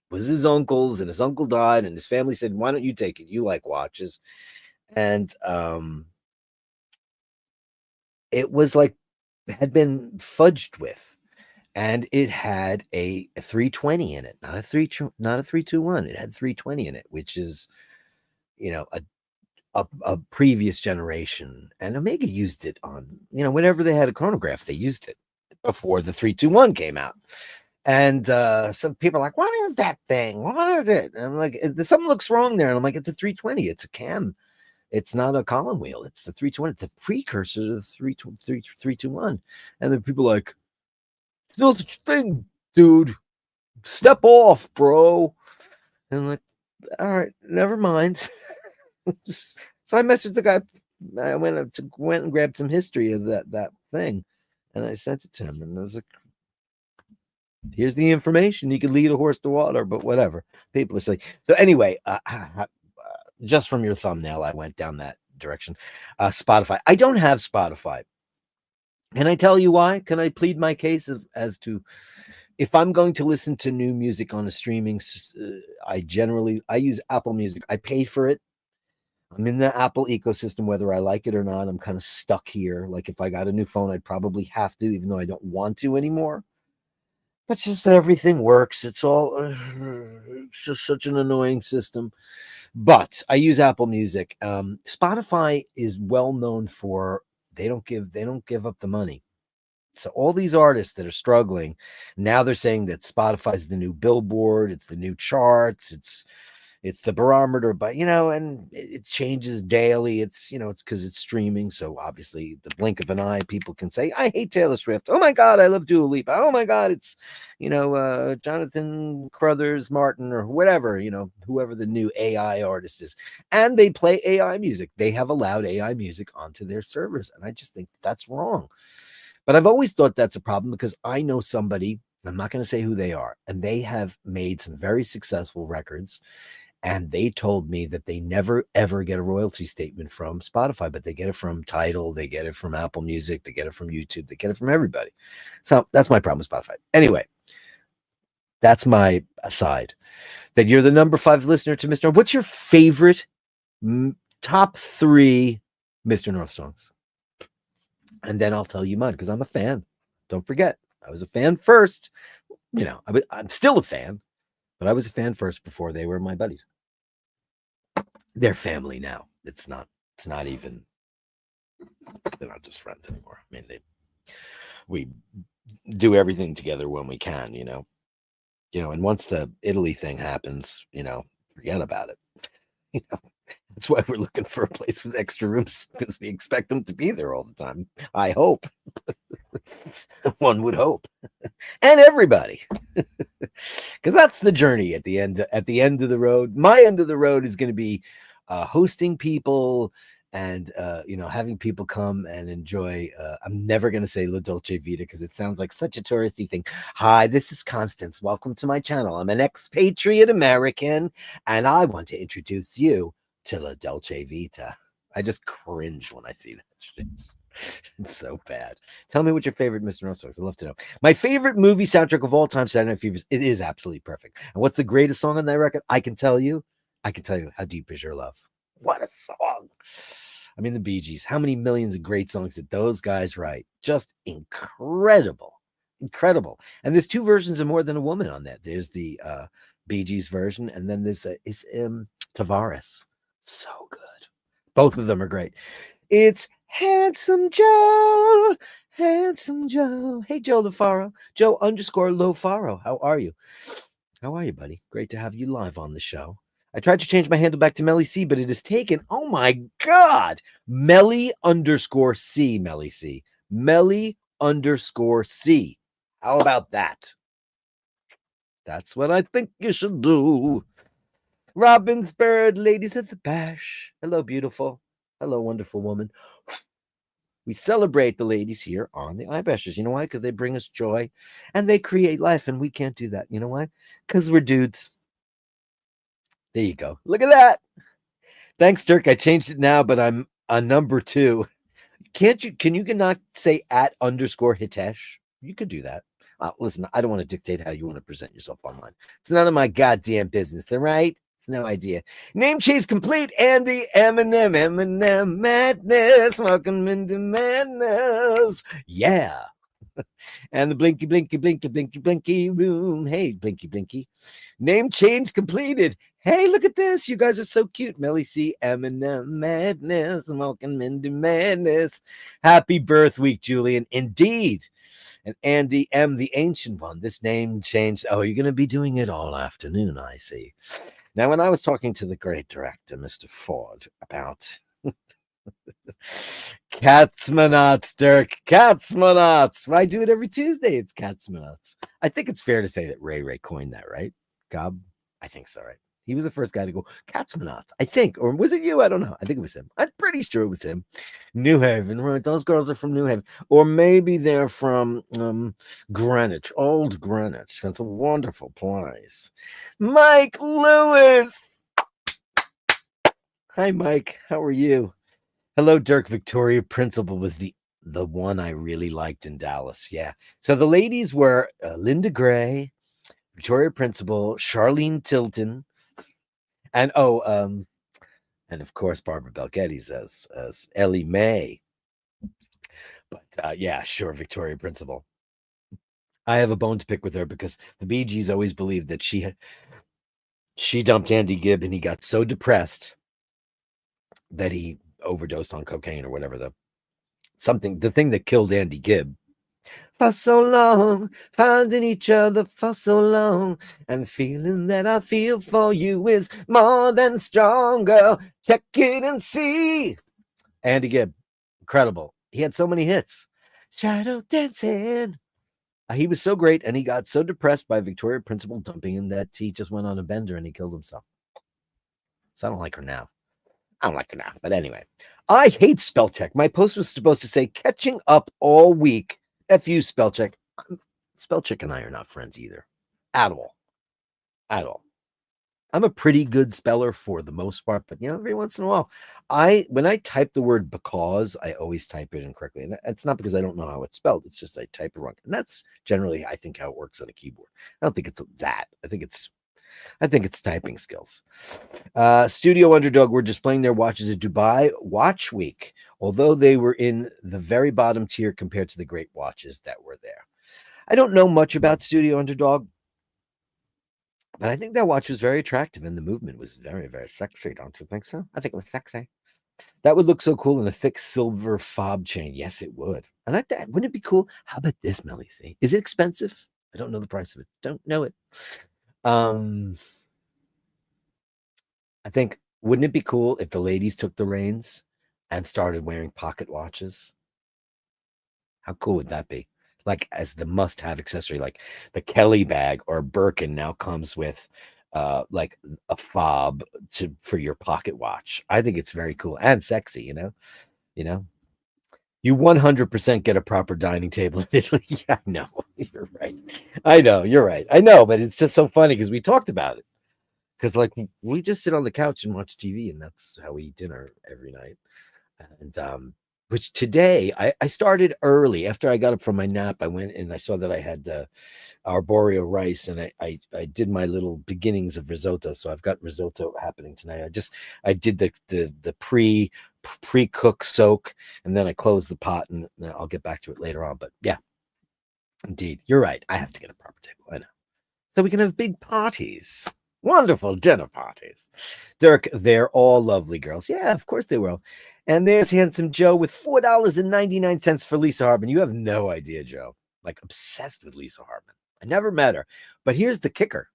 was his uncle's, and his uncle died, and his family said, why don't you take it? You like watches. And it was like, had been fudged with. And it had a 320 in it, not a 321. It had 320 in it, which is, a previous generation. And Omega used it on, whenever they had a chronograph, they used it before the 321 came out. And some people are like, what is that thing? What is it? And I'm like, something looks wrong there. And I'm like, it's a 320. It's a cam It's not a column wheel. It's the 321. It's the precursor to the 321. And then people are like, it's no such thing, dude. Step off, bro. And I'm like, all right, never mind. So I messaged the guy. I went and grabbed some history of that thing, and I sent it to him. And I was like, here's the information. You can lead a horse to water, but whatever. People are saying. So anyway, just from your thumbnail, I went down that direction. Spotify. I don't have Spotify. Can I tell you why? Can I plead my case as to if I'm going to listen to new music on a streaming, I use Apple Music. I pay for it. I'm in the Apple ecosystem, whether I like it or not. I'm kind of stuck here. Like if I got a new phone, I'd probably have to, even though I don't want to anymore. But just everything works. It's just such an annoying system. But I use Apple Music. Spotify is well known for they don't give up the money. So all these artists that are struggling now, they're saying that Spotify is the new Billboard. It's the new charts. It's the barometer, but and it changes daily. It's it's because it's streaming. So obviously, the blink of an eye, people can say, "I hate Taylor Swift." Oh my God, I love Dua Lipa. Oh my God, it's Jonathan Crothers Martin or whatever, whoever the new AI artist is, and they play AI music. They have allowed AI music onto their servers, and I just think that's wrong. But I've always thought that's a problem because I know somebody. I'm not going to say who they are, and they have made some very successful records. And they told me that they never, ever get a royalty statement from Spotify, but they get it from Tidal, they get it from Apple Music, they get it from YouTube, they get it from everybody. So that's my problem with Spotify. Anyway, that's my aside. That you're the number 5 listener to Mr. North. What's your favorite top 3 Mr. North songs? And then I'll tell you mine because I'm a fan. Don't forget, I was a fan first. I'm still a fan. But I was a fan first before they were my buddies. They're family now. It's not even, they're not just friends anymore. I mean, we do everything together when we can, and once the Italy thing happens, forget about it. That's why we're looking for a place with extra rooms because we expect them to be there all the time. I hope. One would hope. And everybody. Because that's the journey at the end of the road. My end of the road is going to be hosting people and having people come and enjoy. I'm never going to say La Dolce Vita because it sounds like such a touristy thing. Hi, this is Constance. Welcome to my channel. I'm an expatriate American and I want to introduce you to La Dolce Vita. I just cringe when I see that shit. It's so bad. Tell me what your favorite Mr. North songs. I'd love to know. My favorite movie soundtrack of all time, Saturday Night Fever. It is absolutely perfect. And what's the greatest song on that record? I can tell you. How Deep Is Your Love. What a song. I mean, the Bee Gees. How many millions of great songs did those guys write? Just incredible. Incredible. And there's 2 versions of More Than a Woman on that. There's the Bee Gees version, and then there's Tavares. So good. Both of them are great. It's Handsome Joe. Hey, Joe LaFaro. Joe_LoFaro. How are you? How are you, buddy? Great to have you live on the show. I tried to change my handle back to Melly C, but it is taken. Oh my God. Melly_C, Melly C. Melly_C. How about that? That's what I think you should do. Robin's Bird, ladies at the bash. Hello, beautiful. Hello, wonderful woman. We celebrate the ladies here on the iBashers. You know why? Because they bring us joy and they create life, and we can't do that. You know why? Because we're dudes. There you go. Look at that. Thanks, Dirk. I changed it now, but I'm a number 2. Can you not say @_Hitesh? You could do that. Listen, I don't want to dictate how you want to present yourself online. It's none of my goddamn business, all right? It's no idea. Name change complete. Andy Eminem madness. Welcome into madness. Yeah. And the blinky room. Hey, blinky. Name change completed. Hey, look at this. You guys are so cute. Melly C. Eminem madness. Welcome into madness. Happy birth week, Julian. Indeed. And Andy M, the ancient one. This name changed. Oh, you're going to be doing it all afternoon, I see. Now, when I was talking to the great director, Mr. Ford, about Catsmanauts, Dirk. Catsmanauts. I do it every Tuesday. It's Catsmanauts. I think it's fair to say that Ray coined that, right? Gob? I think so, right? He was the first guy to go Catsmanauts, I think. Or was it you? I don't know. I think it was him. I'm pretty sure it was him. New Haven, right? Those girls are from New Haven. Or maybe they're from Greenwich, old Greenwich. That's a wonderful place. Mike Lewis. Hi, Mike. How are you? Hello, Dirk. Victoria Principal was the one I really liked in Dallas. Yeah. So the ladies were Linda Gray, Victoria Principal, Charlene Tilton, and and of course Barbara Bel Geddes as Ellie Mae. But yeah, sure, Victoria Principal. I have a bone to pick with her because the Bee Gees always believed that she dumped Andy Gibb and he got so depressed that he overdosed on cocaine or whatever the thing that killed Andy Gibb. For so long, finding each other for so long, and feeling that I feel for you is more than stronger. Check it and see. Andy Gibb, incredible. He had so many hits. Shadow Dancing. He was so great, and he got so depressed by Victoria Principal dumping him that he just went on a bender and he killed himself. So I don't like her now. But anyway, I hate spell check. My post was supposed to say catching up all week. F you, spell check. Spell check and I are not friends either. At all. I'm a pretty good speller for the most part, but every once in a while, when I type the word because, I always type it incorrectly. And it's not because I don't know how it's spelled. It's just I type it wrong. And that's generally, I think, how it works on a keyboard. I don't think it's that. I think it's typing skills. Studio Underdog were displaying their watches at Dubai Watch Week, although they were in the very bottom tier compared to the great watches that were there. I don't know much about Studio Underdog, but I think that watch was very attractive and the movement was very, very sexy. Don't you think so? I think it was sexy. That would look so cool in a thick silver fob chain. Yes, it would. And wouldn't it be cool? How about this, Melly? See, is it expensive? I don't know the price of it. Don't know it. I think, wouldn't it be cool if the ladies took the reins and started wearing pocket watches? How cool would that be? Like as the must-have accessory, like the Kelly bag or Birkin now comes with like a fob for your pocket watch. I think it's very cool and sexy, You 100% get a proper dining table in Italy. Yeah, I know. You're right. I know. You're right. I know, but it's just so funny because we talked about it. Because like we just sit on the couch and watch TV, and that's how we eat dinner every night. And which today I started early. After I got up from my nap, I went and I saw that I had the arboreal rice, and I did my little beginnings of risotto. So I've got risotto happening tonight. I did the pre-cook soak, and then I closed the pot, and I'll get back to it later on. But yeah, indeed, you're right. I have to get a proper table. I know, so we can have big parties. Wonderful dinner parties. Dirk, they're all lovely girls. Yeah, of course they will. And there's Handsome Joe with $4.99 for Lisa Hartman. You have no idea, Joe. Like obsessed with Lisa Hartman. I never met her. But here's the kicker.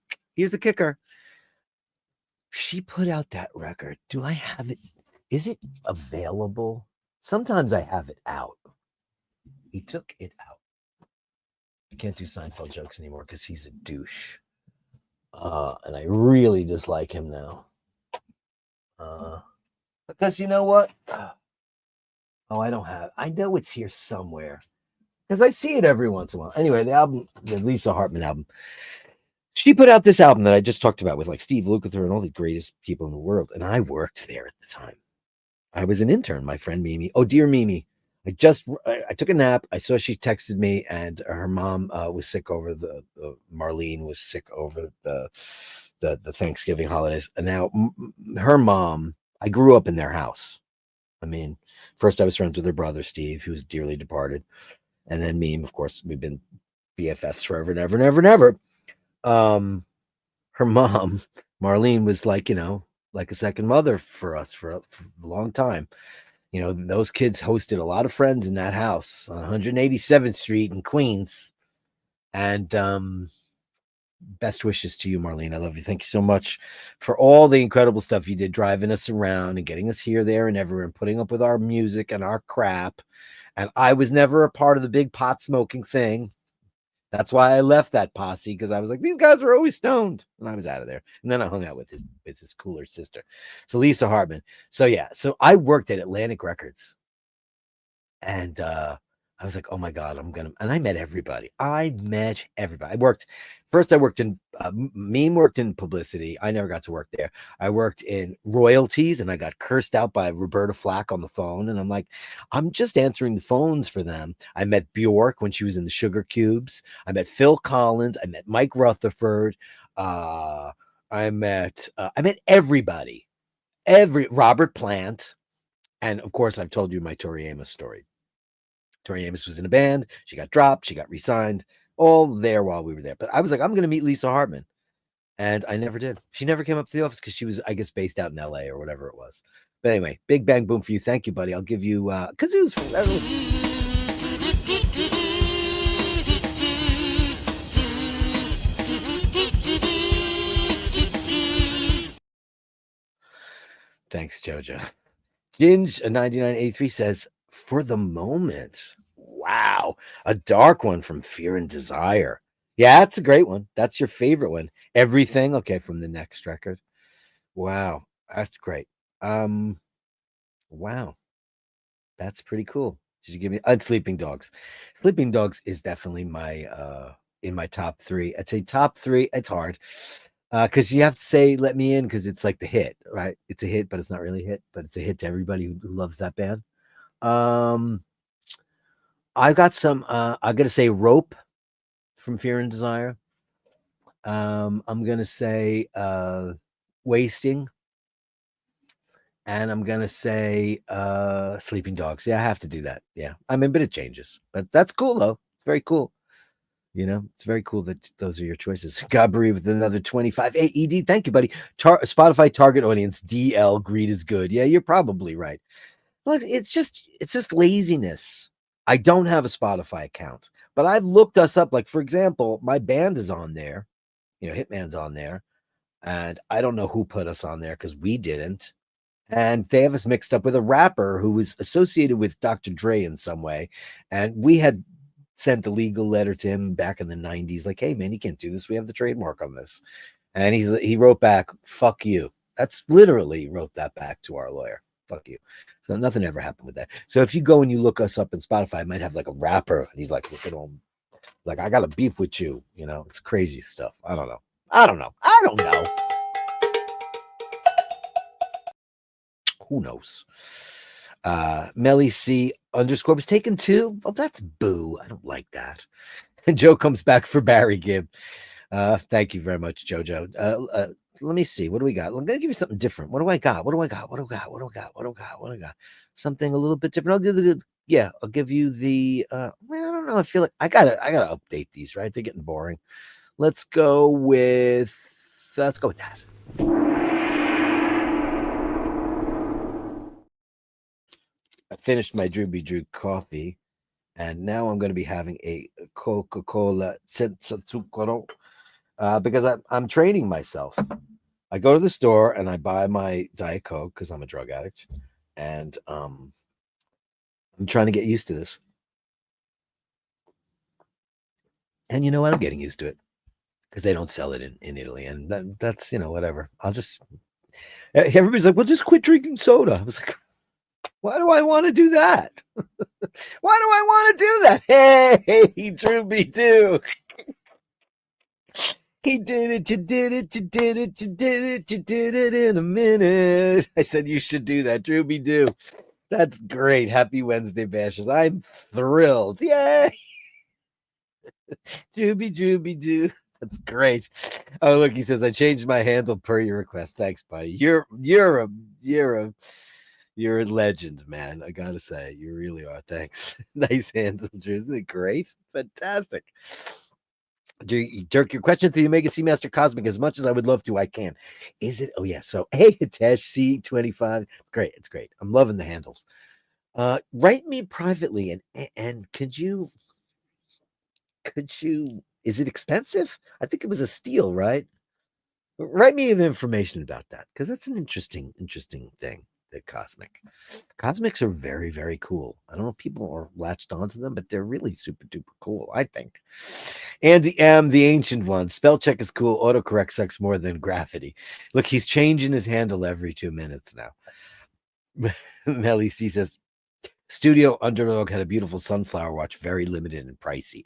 She put out that record. Do I have it? Is it available? Sometimes I have it out. He took it out. I can't do Seinfeld jokes anymore because he's a douche. And I really dislike him now. Because you know what? I know it's here somewhere. Because I see it every once in a while. Anyway, the Lisa Hartman album. She put out this album that I just talked about with like Steve Lukather and all the greatest people in the world. And I worked there at the time. I was an intern, my friend Mimi. Oh, dear Mimi. I took a nap. I saw she texted me, and her mom was sick over Marlene was sick over the Thanksgiving holidays. And now her mom, I grew up in their house. I mean, first I was friends with her brother, Steve, who was dearly departed. And then me, of course, we've been BFFs forever and ever and ever and ever. Her mom, Marlene, was like, like a second mother for us for a long time. Those kids hosted a lot of friends in that house on 187th Street in Queens. And best wishes to you, Marlene. I love you. Thank you so much for all the incredible stuff you did, driving us around and getting us here, there, and everywhere, and putting up with our music and our crap. And I was never a part of the big pot smoking thing. That's why I left that posse, because I was like, these guys were always stoned, and I was out of there. And then I hung out with his cooler sister, so Lisa Hartman. So yeah, so I worked at Atlantic Records, and I was like, oh my god, and I met everybody. I worked in Meme worked in publicity. I never got to work there. I worked in royalties, and I got cursed out by Roberta Flack on the phone, and I'm like, I'm just answering the phones for them. I met Bjork when she was in the Sugar Cubes. I met Phil Collins. I met Mike Rutherford. I met everybody, Robert Plant, and of course I've told you my Tori Amos story. Tori Amos was in a band. She got dropped. She got re-signed. All there while we were there. But I was like, I'm going to meet Lisa Hartman. And I never did. She never came up to the office because she was, I guess, based out in LA or whatever it was. But anyway, big bang boom for you. Thank you, buddy. I'll give you, because it was thanks, Jojo. Ginge 9983 says, for the moment. Wow. A dark one from Fear and Desire. Yeah, that's a great one. That's your favorite one. Everything. Okay, from the next record. Wow. That's great. Wow. That's pretty cool. Did you give me Sleeping Dogs? Sleeping Dogs is definitely my in my top 3. I'd say top 3. It's hard. Because you have to say Let Me In, because it's like the hit, right? It's a hit, but it's not really a hit, but it's a hit to everybody who loves that band. I've got some I gotta say Rope from Fear and Desire. I'm gonna say Wasting. And I'm gonna say Sleeping Dogs. Yeah, I have to do that. Yeah. I mean, but it changes. But that's cool though. It's very cool. You know, it's very cool that those are your choices. Gabri with another 25. Hey, ED, thank you, buddy. Spotify target audience, DL, greed is good. Yeah, you're probably right. Well, it's just laziness. I don't have a Spotify account, but I've looked us up. Like, for example, my band is on there. You know, Hitman's on there. And I don't know who put us on there because we didn't. And they have us mixed up with a rapper who was associated with Dr. Dre in some way. And we had sent a legal letter to him back in the 90s, like, hey, man, you can't do this. We have the trademark on this. And he wrote back, fuck you. That's literally wrote that back to our lawyer. Fuck you. So nothing ever happened with that. So if you go and you look us up in Spotify, I might have like a rapper. And he's like, look at him. Like, I got a beef with you. You know, it's crazy stuff. I don't know. Who knows? Melly C _ was taken too. Oh, that's boo. I don't like that. And Joe comes back for Barry Gibb. Thank you very much, Jojo. Let me see. What do we got? I'm gonna give you something different. What do I got? Something a little bit different. I'll give you the I don't know. I feel like I gotta update these, right? They're getting boring. Let's go with that. I finished my Drew coffee, and now I'm going to be having a Coca-Cola senza zucchero because I'm training myself. I go to the store and I buy my Diet Coke because I'm a drug addict, and I'm trying to get used to this. And you know what? I'm getting used to it because they don't sell it in Italy, and that's whatever. Everybody's like, well, just quit drinking soda. I was like, why do I want to do that? Why do I want to do that? Hey, Drew B. Do. He did it, you did it, you did it, you did it, you did it in a minute. I said you should do that, Drew B. Do. That's great. Happy Wednesday, Bashers. I'm thrilled. Yay. Drew B. Do. That's great. Oh, look, he says I changed my handle per your request. Thanks, buddy. You're a legend, man. I gotta say, you really are. Thanks. Nice handle, Drew. Isn't it great? Fantastic. Dirk, your question to the Omega Seamaster Cosmic. As much as I would love to, I can. Is it? Oh yeah. So hey, Hitesh C25. It's great. I'm loving the handles. Write me privately and could you Is it expensive? I think it was a steal, right? Write me information about that because that's an interesting thing. The cosmics are very, very cool. I don't know if people are latched onto them, but they're really super duper cool, I think. Andy M, the ancient one. Spell check is cool. Autocorrect sucks more than graffiti. Look, he's changing his handle every 2 minutes now. Melly C says, Studio Underdog had a beautiful sunflower watch, very limited and pricey.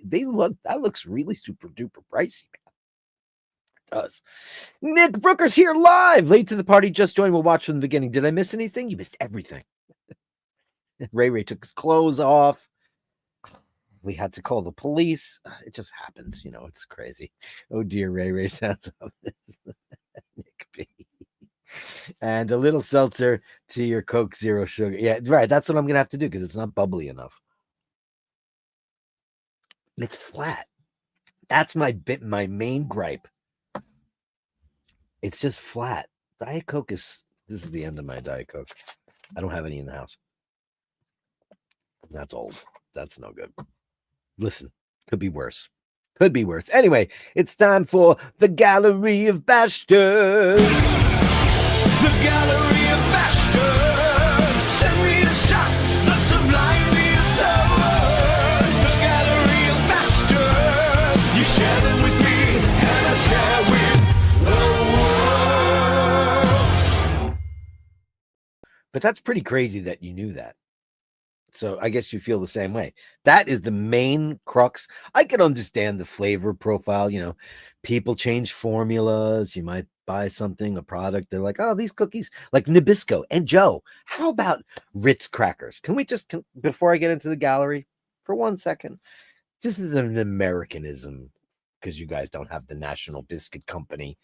That looks really super duper pricey, man. Does. Nick Brooker's here live. Late to the party, just joined. We'll watch from the beginning. Did I miss anything? You missed everything. Ray took his clothes off. We had to call the police. It just happens, it's crazy. Oh dear, Ray sounds of this. Nick B. And a little seltzer to your Coke Zero Sugar. Yeah, right. That's what I'm gonna have to do because it's not bubbly enough. It's flat. That's my main gripe. It's just flat. Diet Coke this is the end of my Diet Coke. I don't have any in the house. That's old. That's no good. Listen, could be worse. Could be worse. Anyway, it's time for the Gallery of Bashtards. The Gallery of Bashtards. Send me the shots, the sublime beats of words. The Gallery of Bashtards. You share them with me, and I share with But that's pretty crazy that you knew that. So I guess you feel the same way. That is the main crux. I can understand the flavor profile. People change formulas. You might buy a product. They're like, oh, these cookies, like Nabisco and Joe. How about Ritz crackers? Can we before I get into the gallery for 1 second, this is an Americanism because you guys don't have the National Biscuit Company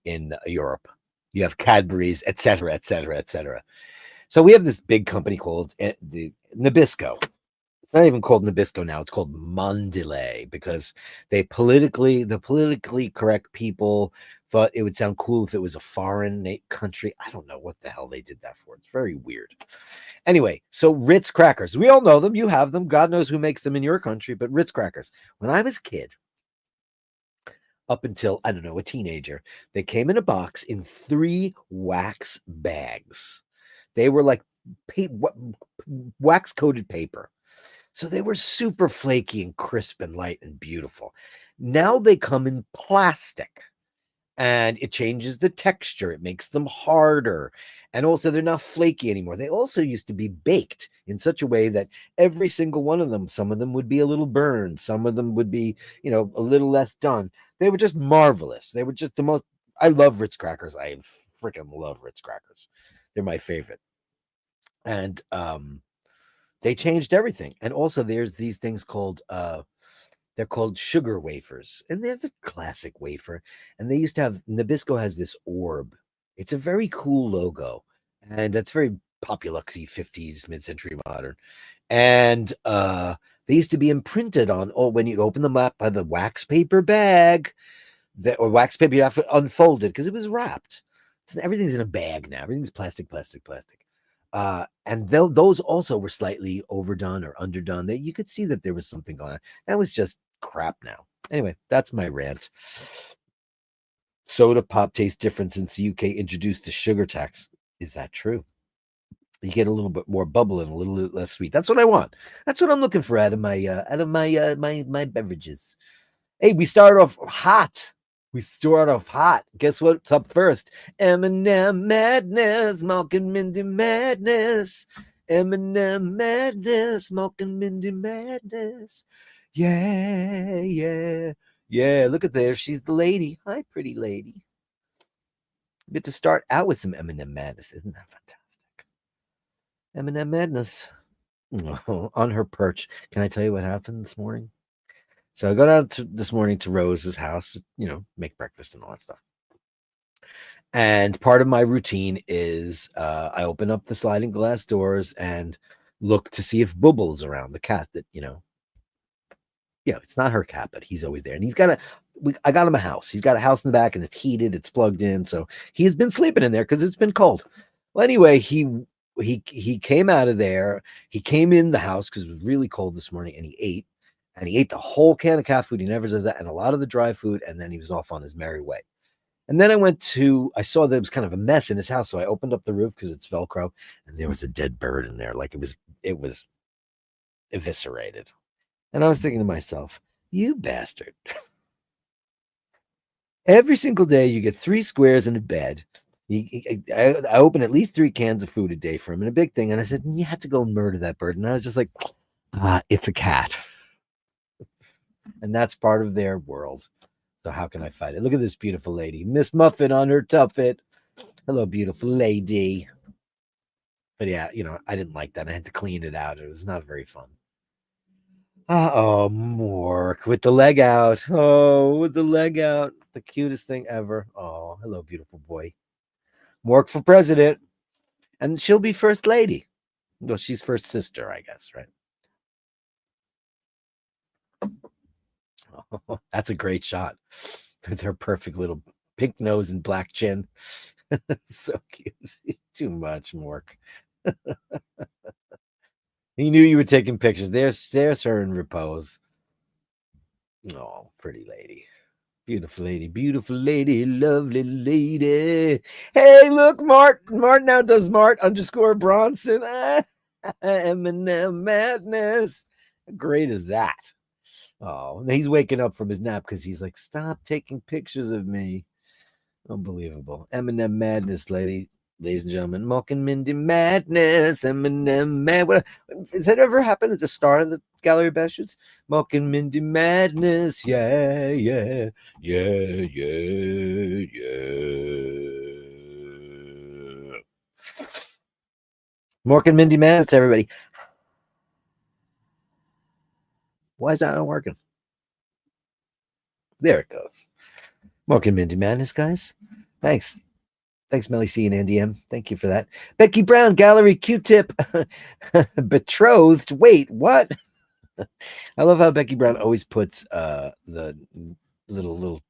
in Europe. You have Cadbury's, etc., etc., etc. So we have this big company called the Nabisco. It's not even called Nabisco now. It's called Mondelez because the politically correct people thought it would sound cool if it was a foreign country. I don't know what the hell they did that for. It's very weird. Anyway, so Ritz crackers. We all know them. You have them. God knows who makes them in your country, but Ritz crackers. When I was a kid, up until, I don't know, a teenager, they came in a box in 3 wax bags. They were like wax-coated paper. So they were super flaky and crisp and light and beautiful. Now they come in plastic. And it changes the texture. It makes them harder. And also, they're not flaky anymore. They also used to be baked in such a way that every single one of them, some of them would be a little burned. Some of them would be, a little less done. They were just marvelous. They were just the most. I love Ritz crackers. I freaking love Ritz crackers. They're my favorite. And they changed everything. And also, there's these things called they're called sugar wafers, and they're the classic wafer. And they used to have Nabisco has this orb. It's a very cool logo, and that's very populuxy 50s mid-century modern. And they used to be imprinted on. Oh, when you'd open them up by the wax paper bag, or wax paper, you have to unfold it because it was wrapped. Everything's in a bag now. Everything's plastic. And those also were slightly overdone or underdone. You could see that there was something going on. That was just crap now. Anyway, that's my rant. Soda pop tastes different since the UK introduced the sugar tax. Is that true? You get a little bit more bubble and a little less sweet. That's what I want. That's what I'm looking for out of my beverages. Hey, we start off hot. Guess what's up first? Eminem Madness, Malcolm Mindy Madness. Eminem Madness, Malcolm Mindy Madness. Yeah. Look at there. She's the lady. Hi, pretty lady. We get to start out with some Eminem Madness. Isn't that fantastic? Eminem Madness. On her perch. Can I tell you what happened this morning? So I go down this morning to Rose's house, make breakfast and all that stuff. And part of my routine is I open up the sliding glass doors and look to see if Bubble's around, the cat that, it's not her cat, but he's always there. And I got him a house. He's got a house in the back and it's heated, it's plugged in. So he's been sleeping in there because it's been cold. Well, anyway, he came out of there. He came in the house because it was really cold this morning and he ate. And he ate the whole can of cat food. He never does that. And a lot of the dry food. And then he was off on his merry way. And then I saw there was kind of a mess in his house. So I opened up the roof because it's Velcro. And there was a dead bird in there. Like it was eviscerated. And I was thinking to myself, you bastard. Every single day you get 3 squares in a bed. I open at least 3 cans of food a day for him and a big thing. And I said, you had to go and murder that bird. And I was just like, it's a cat. And that's part of their world. So how can I fight it? Look at this beautiful lady. Miss Muffet on her tuffet. Hello, beautiful lady. But yeah, I didn't like that. I had to clean it out. It was not very fun. Oh, Mork with the leg out. Oh, with the leg out. The cutest thing ever. Oh, hello, beautiful boy. Mork for president. And she'll be first lady. Well, she's first sister, I guess, right? Oh, that's a great shot with her perfect little pink nose and black chin. So cute. Too much, Mork. He knew you were taking pictures. There's her in repose. Oh, pretty lady. Beautiful lady, lovely lady. Hey, look, Mart now does Mart_Bronson. Eminem madness. How great is that? Oh, he's waking up from his nap because he's like, stop taking pictures of me. Unbelievable. Eminem madness, ladies and gentlemen. Mork and Mindy madness. Eminem mad. Has that ever happened at the start of the Gallery of Bashtards? Mork and Mindy madness. Yeah. Mork and Mindy madness, everybody. Why is that not working? There it goes. Mork and Mindy madness, guys. Thanks, Melly C and Andy M. Thank you for that. Becky Brown, Gallery Q-tip, betrothed. Wait, what? I love how Becky Brown always puts the little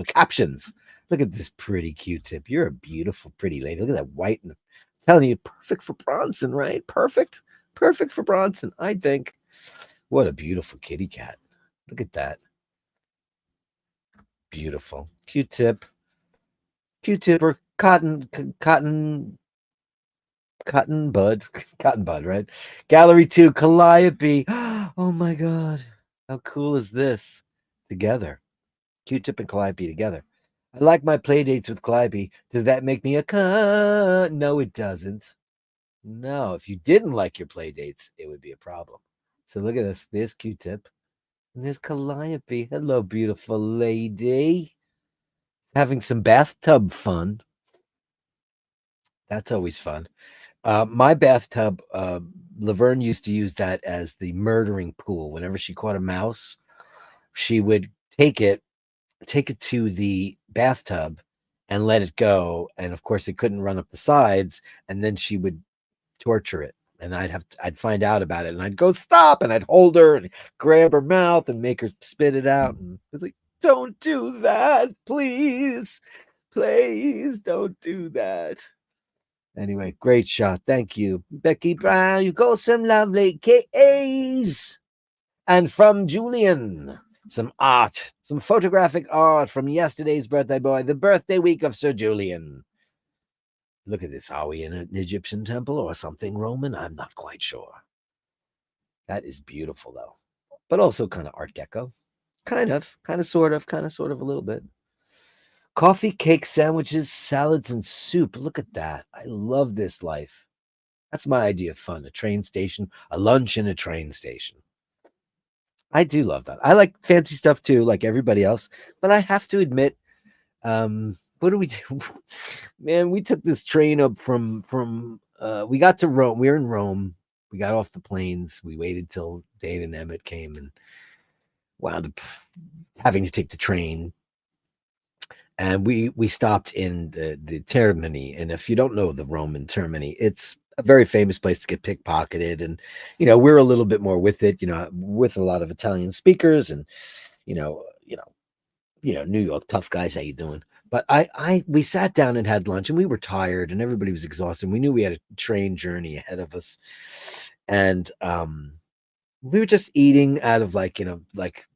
captions. Look at this pretty Q-tip. You're a beautiful, pretty lady. Look at that white. I'm telling you, perfect for Bronson, right? Perfect for Bronson, I think. What a beautiful kitty cat. Look at that. Beautiful. Q-tip or cotton bud, right? Gallery 2, Calliope. Oh my God. How cool is this? Together. Q-tip and Calliope together. I like my play dates with Calliope. Does that make me a cunt? No, it doesn't. No, if you didn't like your play dates, it would be a problem. So look at this. There's Q-tip. And there's Calliope. Hello, beautiful lady. Having some bathtub fun. That's always fun. My bathtub, Laverne used to use that as the murdering pool. Whenever she caught a mouse, she would take it to the bathtub and let it go. And of course, it couldn't run up the sides. And then she would torture it. And I'd find out about it, and I'd go stop, and I'd hold her and grab her mouth and make her spit it out. And it's like, don't do that, please, don't do that. Anyway, great shot. Thank you, Becky Brown. You got some lovely K's. And from Julian, some art, some photographic art from yesterday's birthday boy, the birthday week of Sir Julian. Look at this. Are we in an Egyptian temple or something Roman? I'm not quite sure. That is beautiful, though. But also kind of Art Deco. Kind of, sort of a little bit. Coffee, cake, sandwiches, salads, and soup. Look at that. I love this life. That's my idea of fun. A train station, a lunch in a train station. I do love that. I like fancy stuff too, like everybody else. But I have to admit, what do we do? Man, we took this train up from we got to Rome. We were in Rome. We got off the planes. We waited till Dane and Emmett came and wound up having to take the train. And we stopped in the Termini. And if you don't know the Roman Termini, it's a very famous place to get pickpocketed. And, we're a little bit more with it, with a lot of Italian speakers and, New York tough guys. How you doing? But we sat down and had lunch, and we were tired and everybody was exhausted. We knew we had a train journey ahead of us. And We were just eating out of like, like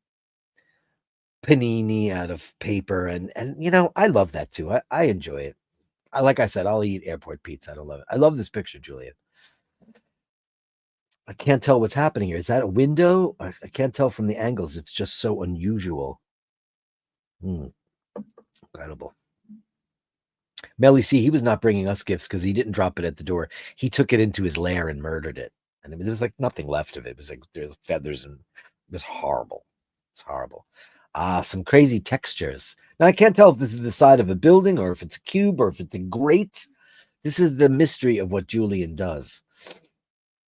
panini out of paper, and I love that too. I enjoy it. Like I said, I'll eat airport pizza. I don't love it. I love this picture, Julian. I can't tell what's happening here. Is that a window? I can't tell from the angles. It's just so unusual. Incredible. Melly C, he was not bringing us gifts because he didn't drop it at the door. He took it into his lair and murdered it. And it was like nothing left of it. It was like there's feathers, and it was horrible. It's horrible. Some crazy textures. Now I can't tell if this is the side of a building or if it's a cube or if it's a grate. This is the mystery of what Julian does.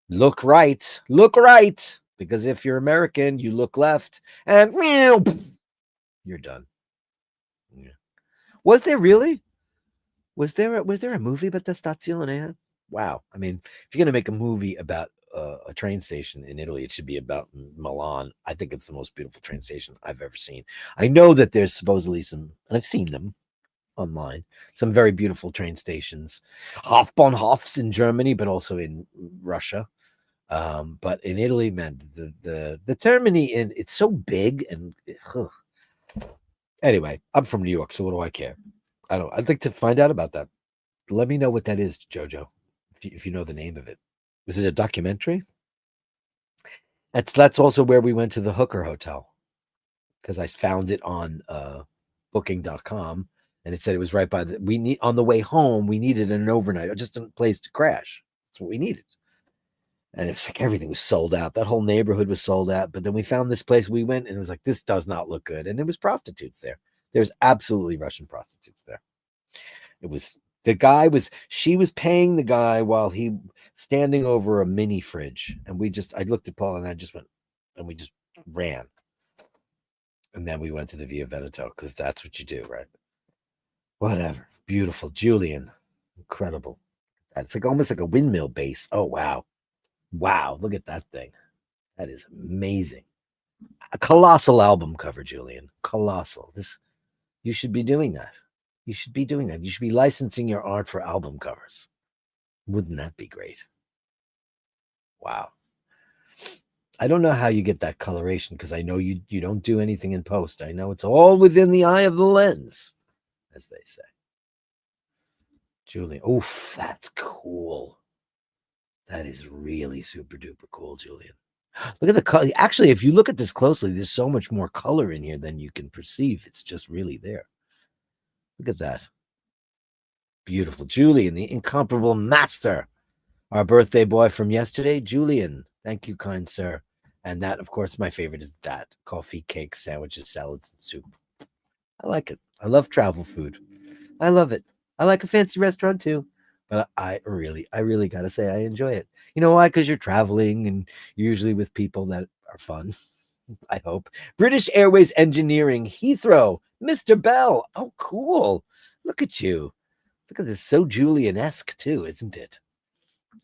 Look right. Look right. Because if you're American, you look left and you're done. Yeah. Was there really? Was there a movie about the Stazione? Wow. I mean, if you're going to make a movie about a train station in Italy, it should be about Milan. I think it's the most beautiful train station I've ever seen. I know that there's supposedly some, and I've seen them online, some very beautiful train stations. Hofbahnhofs in Germany, but also in Russia. But in Italy, man, the Termini, it's so big and anyway, I'm from New York, so what do I care? I'd like to find out about that. Let me know what that is, Jojo, if you know the name of it. Is it a documentary? That's also where we went to the Hooker Hotel, because I found it on booking.com, and it said it was right by on the way home, we needed an overnight or just a place to crash. That's what we needed. And it was like everything was sold out. That whole neighborhood was sold out. But then we found this place. We went and it was like, this does not look good. And it was prostitutes there. There's absolutely Russian prostitutes there. She was paying the guy while he standing over a mini fridge. And I looked at Paul and I just went, and we just ran. And then we went to the Via Veneto because that's what you do, right? Whatever. Beautiful. Julian. Incredible. It's like almost like a windmill base. Oh, wow. Wow, look at that thing. That is amazing. A colossal album cover, Julian. Colossal. You should be doing that. You should be doing that. You should be licensing your art for album covers. Wouldn't that be great? Wow. I don't know how you get that coloration because I know you don't do anything in post. I know it's all within the eye of the lens, as they say. Julian. Oof, that's cool. That is really super duper cool, Julian. Look at the color. Actually, if you look at this closely, there's so much more color in here than you can perceive. It's just really there. Look at that. Beautiful. Julian, the incomparable master. Our birthday boy from yesterday, Julian. Thank you, kind sir. And that, of course, my favorite is that. Coffee, cake, sandwiches, salads, and soup. I like it. I love travel food. I love it. I like a fancy restaurant too. But I really got to say I enjoy it. You know why? Because you're traveling and you're usually with people that are fun, I hope. British Airways Engineering, Heathrow, Mr. Bell. Oh, cool. Look at you. Look at this. So Julian-esque too, isn't it?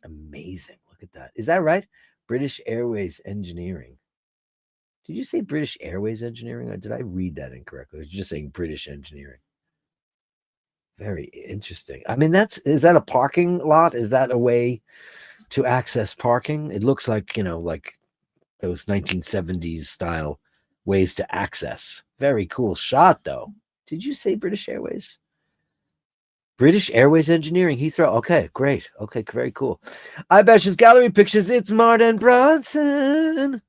Amazing. Look at that. Is that right? British Airways Engineering. Did you say British Airways Engineering? Or did I read that incorrectly? Or did you just saying British Engineering? Very interesting. I mean, is that a parking lot? Is that a way to access parking? It looks like, like those 1970s style ways to access. Very cool shot, though. Did you say British Airways? British Airways Engineering, Heathrow. Okay, great. Okay, very cool. iBashers Gallery Pictures. It's Martin Bronson.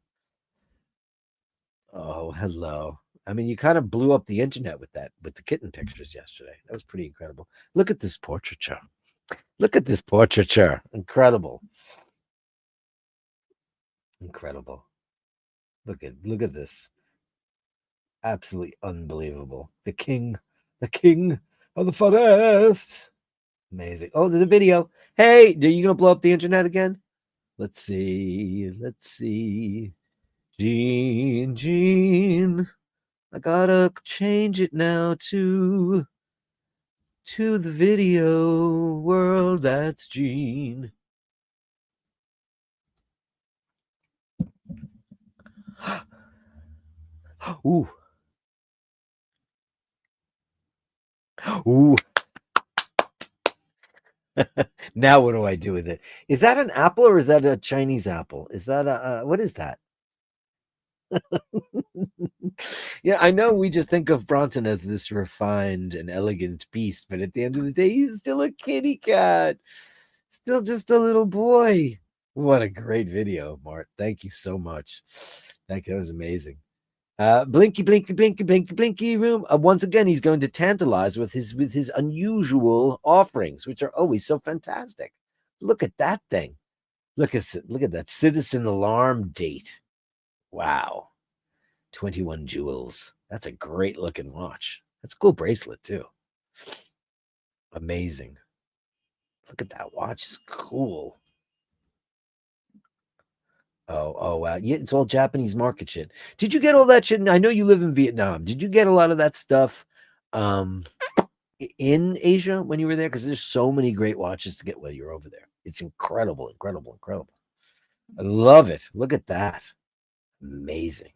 Oh, hello. I mean, you kind of blew up the internet with the kitten pictures yesterday. That was pretty incredible. Look at this portraiture. Look at this portraiture. Incredible. Incredible. Look at this. Absolutely unbelievable. The king of the forest. Amazing. Oh, there's a video. Hey, are you going to blow up the internet again? Let's see. Gene. I gotta change it now to the video world. That's Gene. Ooh. Ooh. Now what do I do with it? Is that an apple or is that a Chinese apple? Is that what is that? Yeah, I know we just think of Bronson as this refined and elegant beast, but at the end of the day, he's still a kitty cat. Still just a little boy. What a great video, Mart. Thank you so much. That was amazing. Blinky, blinky, blinky, blinky, blinky room. Once again, he's going to tantalize with his unusual offerings, which are always so fantastic. Look at that thing. Look at that citizen alarm date. Wow. 21 jewels. That's a great looking watch. That's a cool bracelet too. Amazing. Look at that watch. It's cool. Oh, wow. Yeah, it's all Japanese market shit. Did you get all that shit? I know you live in Vietnam. Did you get a lot of that stuff in Asia when you were there? Because there's so many great watches to get while you're over there. It's incredible, incredible, incredible. I love it. Look at that. Amazing.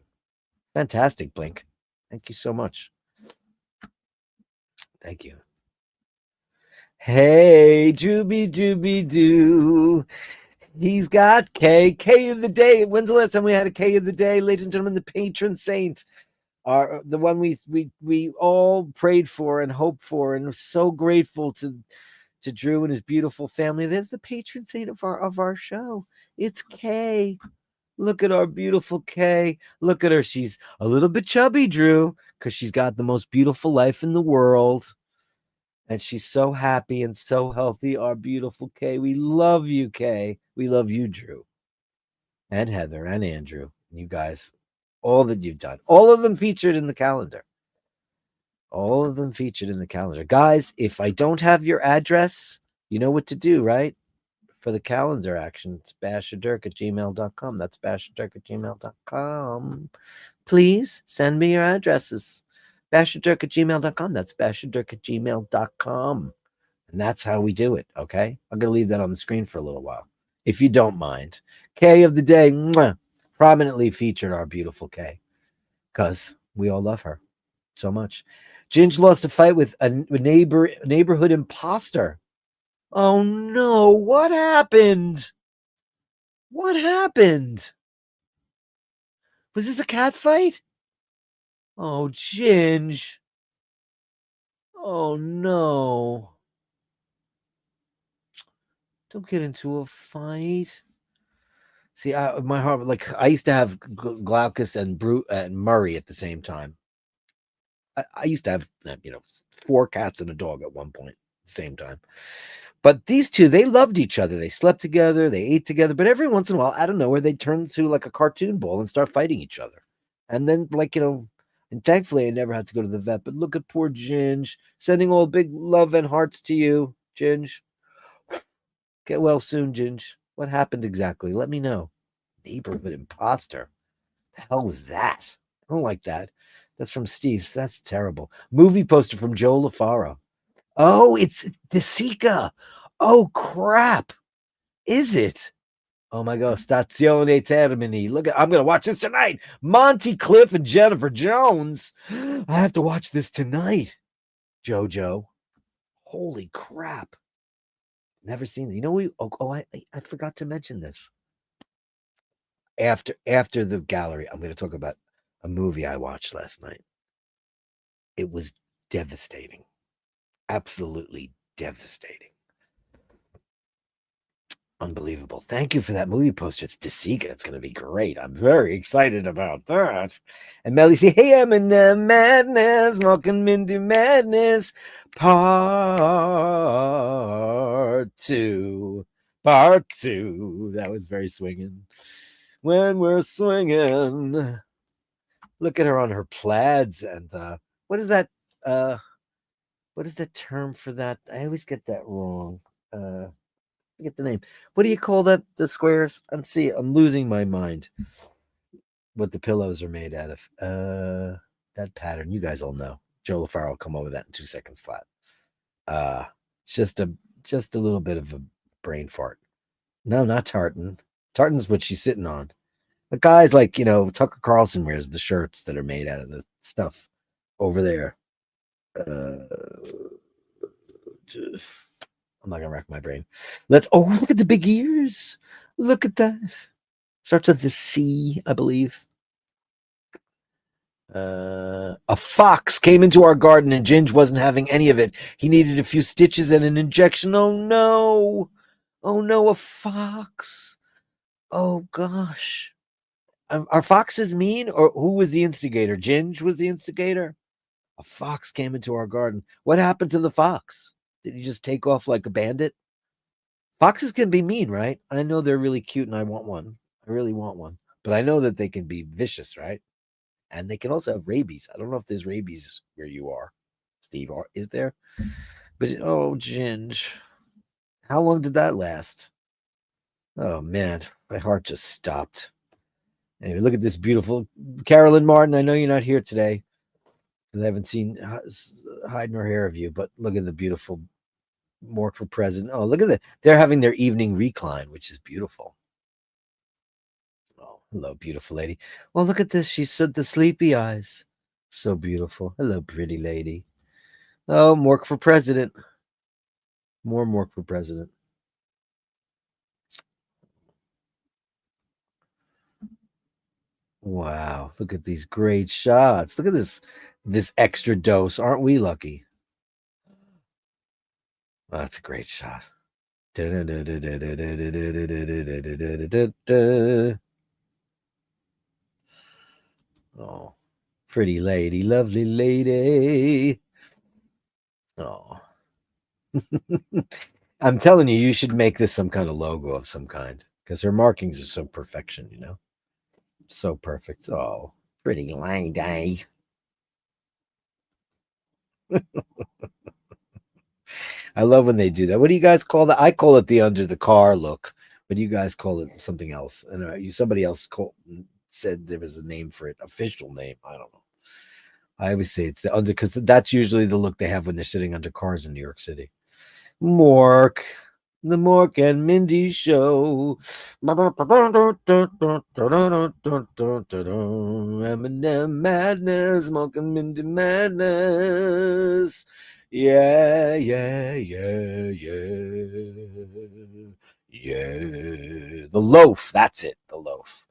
Fantastic, Blink. Thank you so much. Thank you. Hey, Jooby Jooby Doo. He's got K of the day. When's the last time we had a K of the day, ladies and gentlemen? The patron saint, the one we all prayed for and hoped for, and are so grateful to Drew and his beautiful family. There's the patron saint of our show. It's K. Look at our beautiful Kay. Look at her. She's a little bit chubby, Drew, because she's got the most beautiful life in the world. And she's so happy and so healthy. Our beautiful Kay. We love you, Kay. We love you, Drew. And Heather and Andrew. And you guys, all that you've done. All of them featured in the calendar. All of them featured in the calendar. Guys, if I don't have your address, you know what to do, right? For the calendar action, it's basherdirk@gmail.com. That's basherdirk@gmail.com. Please send me your addresses. Basherdirk@gmail.com. That's basherdirk@gmail.com. And that's how we do it, okay? I'm going to leave that on the screen for a little while, if you don't mind. K of the day, prominently featured our beautiful K, because we all love her so much. Ginge lost a fight with a neighborhood imposter. Oh no, what happened? What happened? Was this a cat fight? Oh, Ginge. Oh no. Don't get into a fight. See, my heart, like, I used to have Glaucus and Murray at the same time. I used to have, 4 cats and a dog at one point at the same time. But these two, they loved each other. They slept together. They ate together. But every once in a while, out of nowhere, they'd turn into like a cartoon ball and start fighting each other. And then, and thankfully, I never had to go to the vet. But look at poor Ginge. Sending all big love and hearts to you, Ginge. Get well soon, Ginge. What happened exactly? Let me know. Neighborhood imposter. The hell was that? I don't like that. That's from Steve. That's terrible. Movie poster from Joe LaFaro. Oh, it's Desika. Oh, crap. Is it? Oh, my God. Stazione Termini. Look, I'm going to watch this tonight. Monty Cliff and Jennifer Jones. I have to watch this tonight. JoJo. Holy crap. Never seen it. You know, I forgot to mention this. After the gallery, I'm going to talk about a movie I watched last night. It was devastating. Absolutely devastating. Unbelievable. Thank you for that movie poster. It's Desika. It's going to be great. I'm very excited about that. And Melly say, hey, I'm in madness. Welcome into madness. Part 2. Part 2. That was very swinging. When we're swinging. Look at her on her plaids. And what is that? What is the term for that? I always get that wrong. Forget the name. What do you call that? The squares? I'm losing my mind. What the pillows are made out of. That pattern. You guys all know. Joe LaFaro will come over that in 2 seconds flat. It's just a little bit of a brain fart. No, not tartan. Tartan's what she's sitting on. The guy's like, Tucker Carlson wears the shirts that are made out of the stuff over there. I'm not gonna rack my brain. Look at the big ears. Look at that. Starts with the C, I believe. A fox came into our garden and Ginge wasn't having any of it. He needed a few stitches and an injection. Oh no. Oh no, a fox. Oh gosh. Are foxes mean, or who was the instigator? Ginge was the instigator? A fox came into our garden. What happened to the fox? Did he just take off like a bandit? Foxes can be mean, right? I know they're really cute and I want one. I really want one. But I know that they can be vicious, right? And they can also have rabies. I don't know if there's rabies where you are, Steve. Is there? But oh, Ginge. How long did that last? Oh man, my heart just stopped. Anyway, look at this beautiful Carolyn Martin. I know you're not here today because I haven't seen hide nor hair of you, but look at the beautiful Mork for president. Oh, look at that. They're having their evening recline, which is beautiful. Oh, hello, beautiful lady. Well, look at this. She's said the sleepy eyes. So beautiful. Hello, pretty lady. Oh, Mork for president. More Mork for president. Wow, look at these great shots. Look at this extra dose. Aren't we lucky? Oh, that's a great shot. Oh, pretty lady, lovely lady. Oh. I'm telling you, you should make this some kind of logo of some kind because her markings are so perfection, you know? So perfect. Oh, pretty lady. I love when they do that. What do you guys call that? I call it the under the car look, but you guys call it something else. And somebody else said there was a name for it, official name. I don't know. I always say it's the under because that's usually the look they have when they're sitting under cars in New York City. Mork, the Mork and Mindy Show. Eminem madness, Mork and Mindy madness. Yeah, yeah, yeah, yeah. Yeah. The loaf. That's it. The loaf.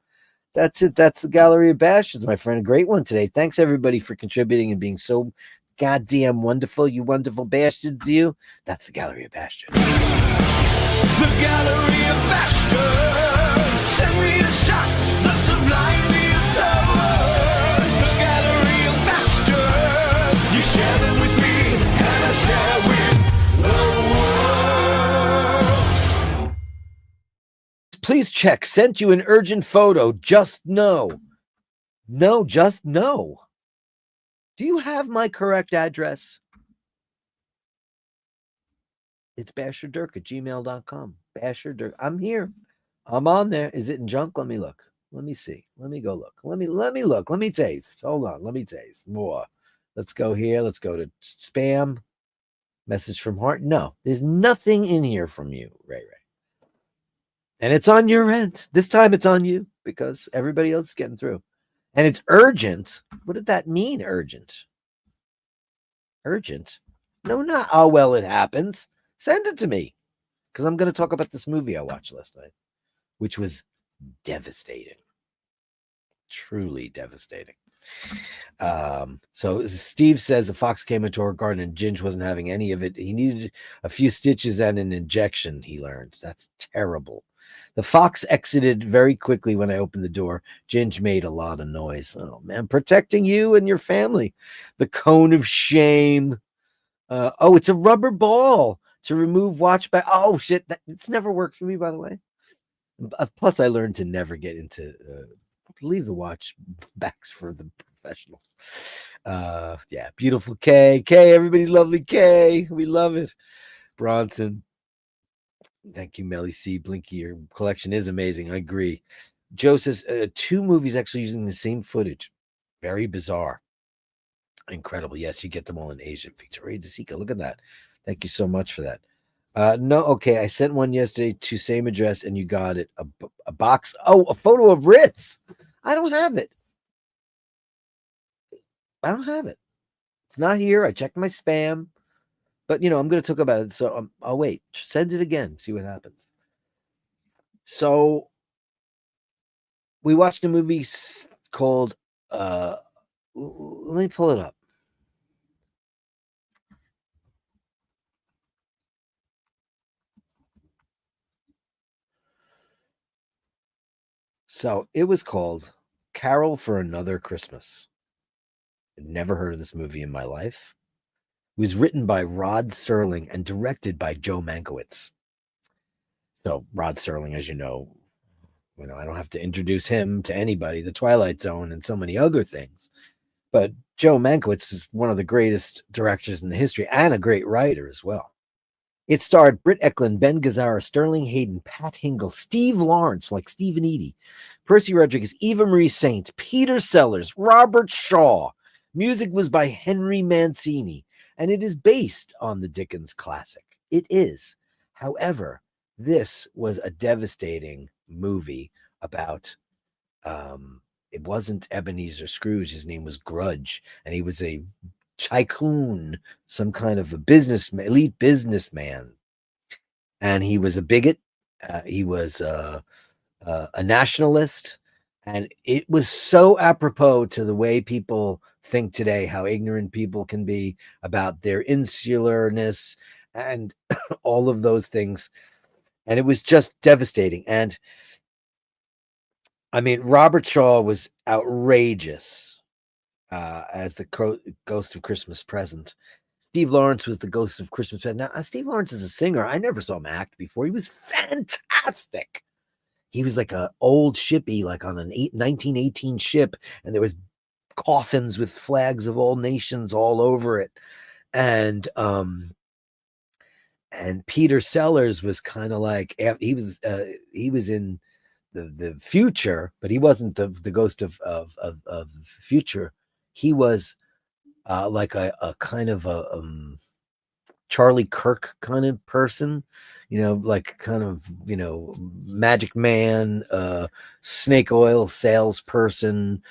That's it. That's the Gallery of Bashtards, my friend. A great one today. Thanks, everybody, for contributing and being so goddamn wonderful. You wonderful bastards, you. That's the Gallery of Bastards. The Gallery of Bashtards. Send me the shots that sublime me absurd. The Gallery of Bashtards. You share them with me, and I share with the world. Please check. Sent you an urgent photo. Just no. No, just no. Do you have my correct address? It's Basherdirk@gmail.com. Basherdirk. I'm here. I'm on there. Is it in junk? Let me look. Let me see. Let me go look. Let me look. Let me taste. Hold on. Let me taste more. Let's go here. Let's go to spam. Message from Heart. No, there's nothing in here from you, Ray. And it's on your end. This time it's on you because everybody else is getting through. And it's urgent. What did that mean, urgent? Urgent? No, not, oh, well, it happens. Send it to me because I'm going to talk about this movie I watched last night, which was devastating. Truly devastating. So Steve says the fox came into our garden and Ginge wasn't having any of it. He needed a few stitches and an injection, he learned. That's terrible. The fox exited very quickly when I opened the door. Ginge made a lot of noise. Oh, man, protecting you and your family. The cone of shame. Oh, it's a rubber ball to remove watch back. Oh, shit. It's never worked for me, by the way. Plus, I learned to never get into leave the watch backs for the professionals. Yeah, beautiful Kay. Everybody's lovely Kay. We love it. Bronson. Thank you, Melly C. Blinky. Your collection is amazing. I agree. Joe says 2 movies actually using the same footage. Very bizarre. Incredible. Yes, you get them all in Asia. Victoria DeSica. Look at that. Thank you so much for that. No, okay. I sent one yesterday to same address and you got it. A box. Oh, a photo of Ritz. I don't have it. It's not here. I checked my spam. But, I'm going to talk about it. So I'll wait. Send it again. See what happens. So we watched a movie called Let me pull it up. So it was called Carol for Another Christmas. I'd never heard of this movie in my life. It was written by Rod Serling and directed by Joe Mankiewicz. So Rod Serling, as you know, I don't have to introduce him to anybody, The Twilight Zone and so many other things. But Joe Mankiewicz is one of the greatest directors in the history and a great writer as well. It starred Britt Eklund, Ben Gazzara, Sterling Hayden, Pat Hingle, Steve Lawrence, like Steve and Edie, Percy Rodriguez, Eva Marie Saint, Peter Sellers, Robert Shaw. Music was by Henry Mancini, and it is based on the Dickens classic. It is. However, this was a devastating movie about it wasn't Ebenezer Scrooge. His name was Grudge, and he was a tycoon, some kind of a businessman, elite businessman, and he was a bigot. He was a nationalist, and it was so apropos to the way people think today, how ignorant people can be about their insularness and all of those things. And it was just devastating. And I mean, Robert Shaw was outrageous as the Ghost of Christmas Present. Steve Lawrence was the Ghost of Christmas Present. Now, Steve Lawrence is a singer. I never saw him act before. He was fantastic. He was like an old shippy, like on an 1918 ship, and there was coffins with flags of all nations all over it. And Peter Sellers was kind of like, he was in the future, but he wasn't the ghost of the future. He was like a kind of a Charlie Kirk kind of person, like kind of, magic man, snake oil salesperson,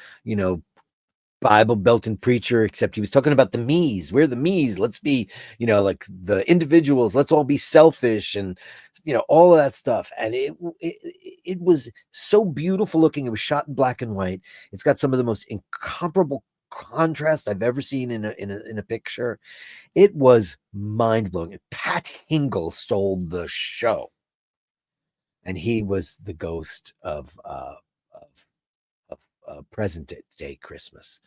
Bible belting preacher, except he was talking about the me's. We're the me's. Let's be, like the individuals. Let's all be selfish, and all of that stuff. And it was so beautiful looking. It was shot in black and white. It's got some of the most incomparable contrast I've ever seen in a picture. It was mind blowing. Pat Hingle stole the show, and he was the ghost of present day Christmas.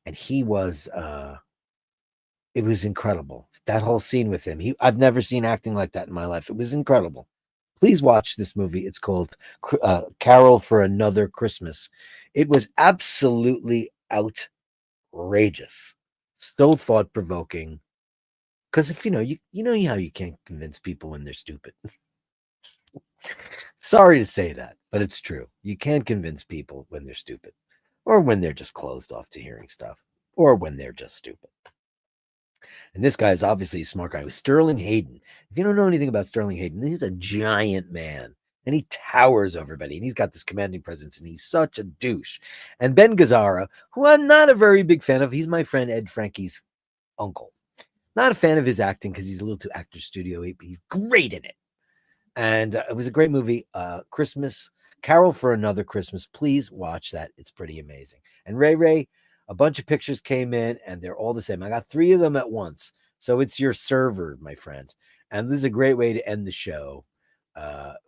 And he was it was incredible. That whole scene with him. I've never seen acting like that in my life. It was incredible. Please watch this movie. It's called Carol for Another Christmas. It was absolutely outrageous. So thought-provoking. Because if you know how you can't convince people when they're stupid. Sorry to say that, but it's true. You can't convince people when they're stupid, or when they're just closed off to hearing stuff, or when they're just stupid. And this guy is obviously a smart guy. It was Sterling Hayden. If you don't know anything about Sterling Hayden, he's a giant man, and he towers over everybody, and he's got this commanding presence, and he's such a douche. And Ben Gazzara, who I'm not a very big fan of, he's my friend Ed Frankie's uncle. Not a fan of his acting because he's a little too actor studio-y, but he's great in it. And it was a great movie. Christmas, Carol for Another Christmas. Please watch that. It's pretty amazing. And Ray, a bunch of pictures came in, and they're all the same. I got 3 of them at once. So it's your server, my friend. And this is a great way to end the show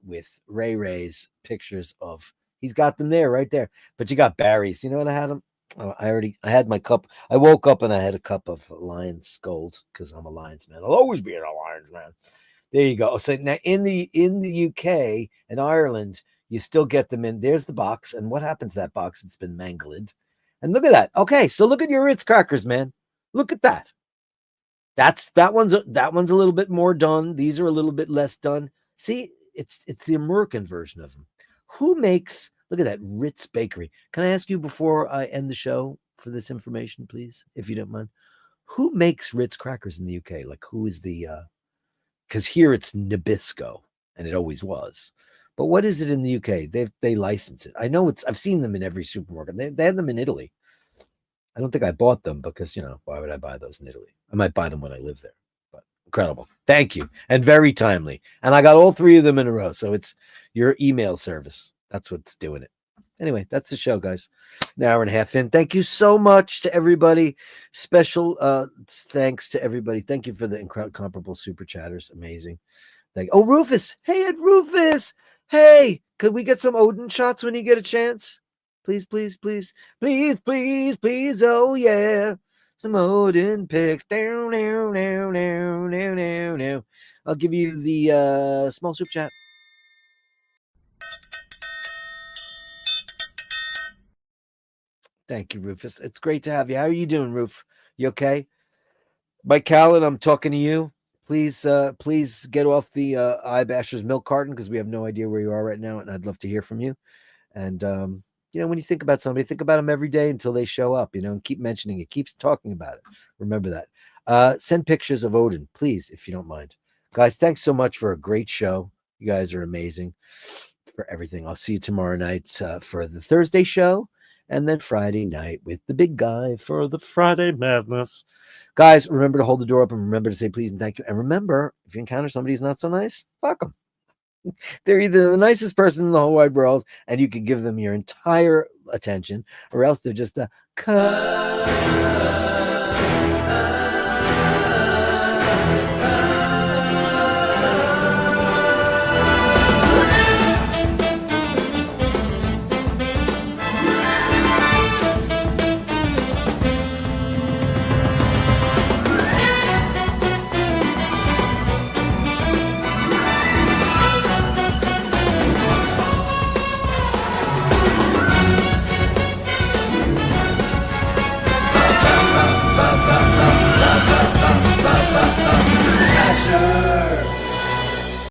with Ray's pictures of, he's got them there, right there. But you got Barry's. You know what I had them? I had my cup. I woke up and I had a cup of Lions Gold because I'm a Lions man. I'll always be a Lions man. There you go. So now in the UK and Ireland, you still get them in. There's the box. And what happens to that box? It's been mangled. And look at that. Okay, so look at your Ritz crackers, man. Look at that. That one's a little bit more done. These are a little bit less done. See, it's the American version of them. Who makes? Look at that Ritz Bakery. Can I ask you before I end the show for this information, please, if you don't mind? Who makes Ritz crackers in the UK? Like, who is the? Because here it's Nabisco, and it always was. But what is it in the UK? They license it. I know I've seen them in every supermarket. They had them in Italy. I don't think I bought them because, why would I buy those in Italy? I might buy them when I live there. But incredible. Thank you. And very timely. And I got all 3 of them in a row. So it's your email service. That's what's doing it. Anyway, that's the show, guys. An hour and a half in. Thank you so much to everybody. Special thanks to everybody. Thank you for the incomparable super chatters. Amazing. Oh, Rufus. Hey, Ed Rufus. Hey, could we get some Odin shots when you get a chance? Please, please, please, please, please, please. Oh, yeah. Some Odin pics. Down, down, down, down, down, down, down. I'll give you the small super chat. Thank you, Rufus. It's great to have you. How are you doing, Ruf? You okay? Mike Callan, I'm talking to you. Please get off the iBashers milk carton because we have no idea where you are right now, and I'd love to hear from you. And when you think about somebody, think about them every day until they show up. And keep mentioning it, keep talking about it. Remember that. Send pictures of Odin, please, if you don't mind, guys. Thanks so much for a great show. You guys are amazing for everything. I'll see you tomorrow night for the Thursday show. And then Friday night with the big guy for the Friday Madness. Guys, remember to hold the door open. Remember to say please and thank you. And remember, if you encounter somebody who's not so nice, fuck them. They're either the nicest person in the whole wide world, and you can give them your entire attention, or else they're just a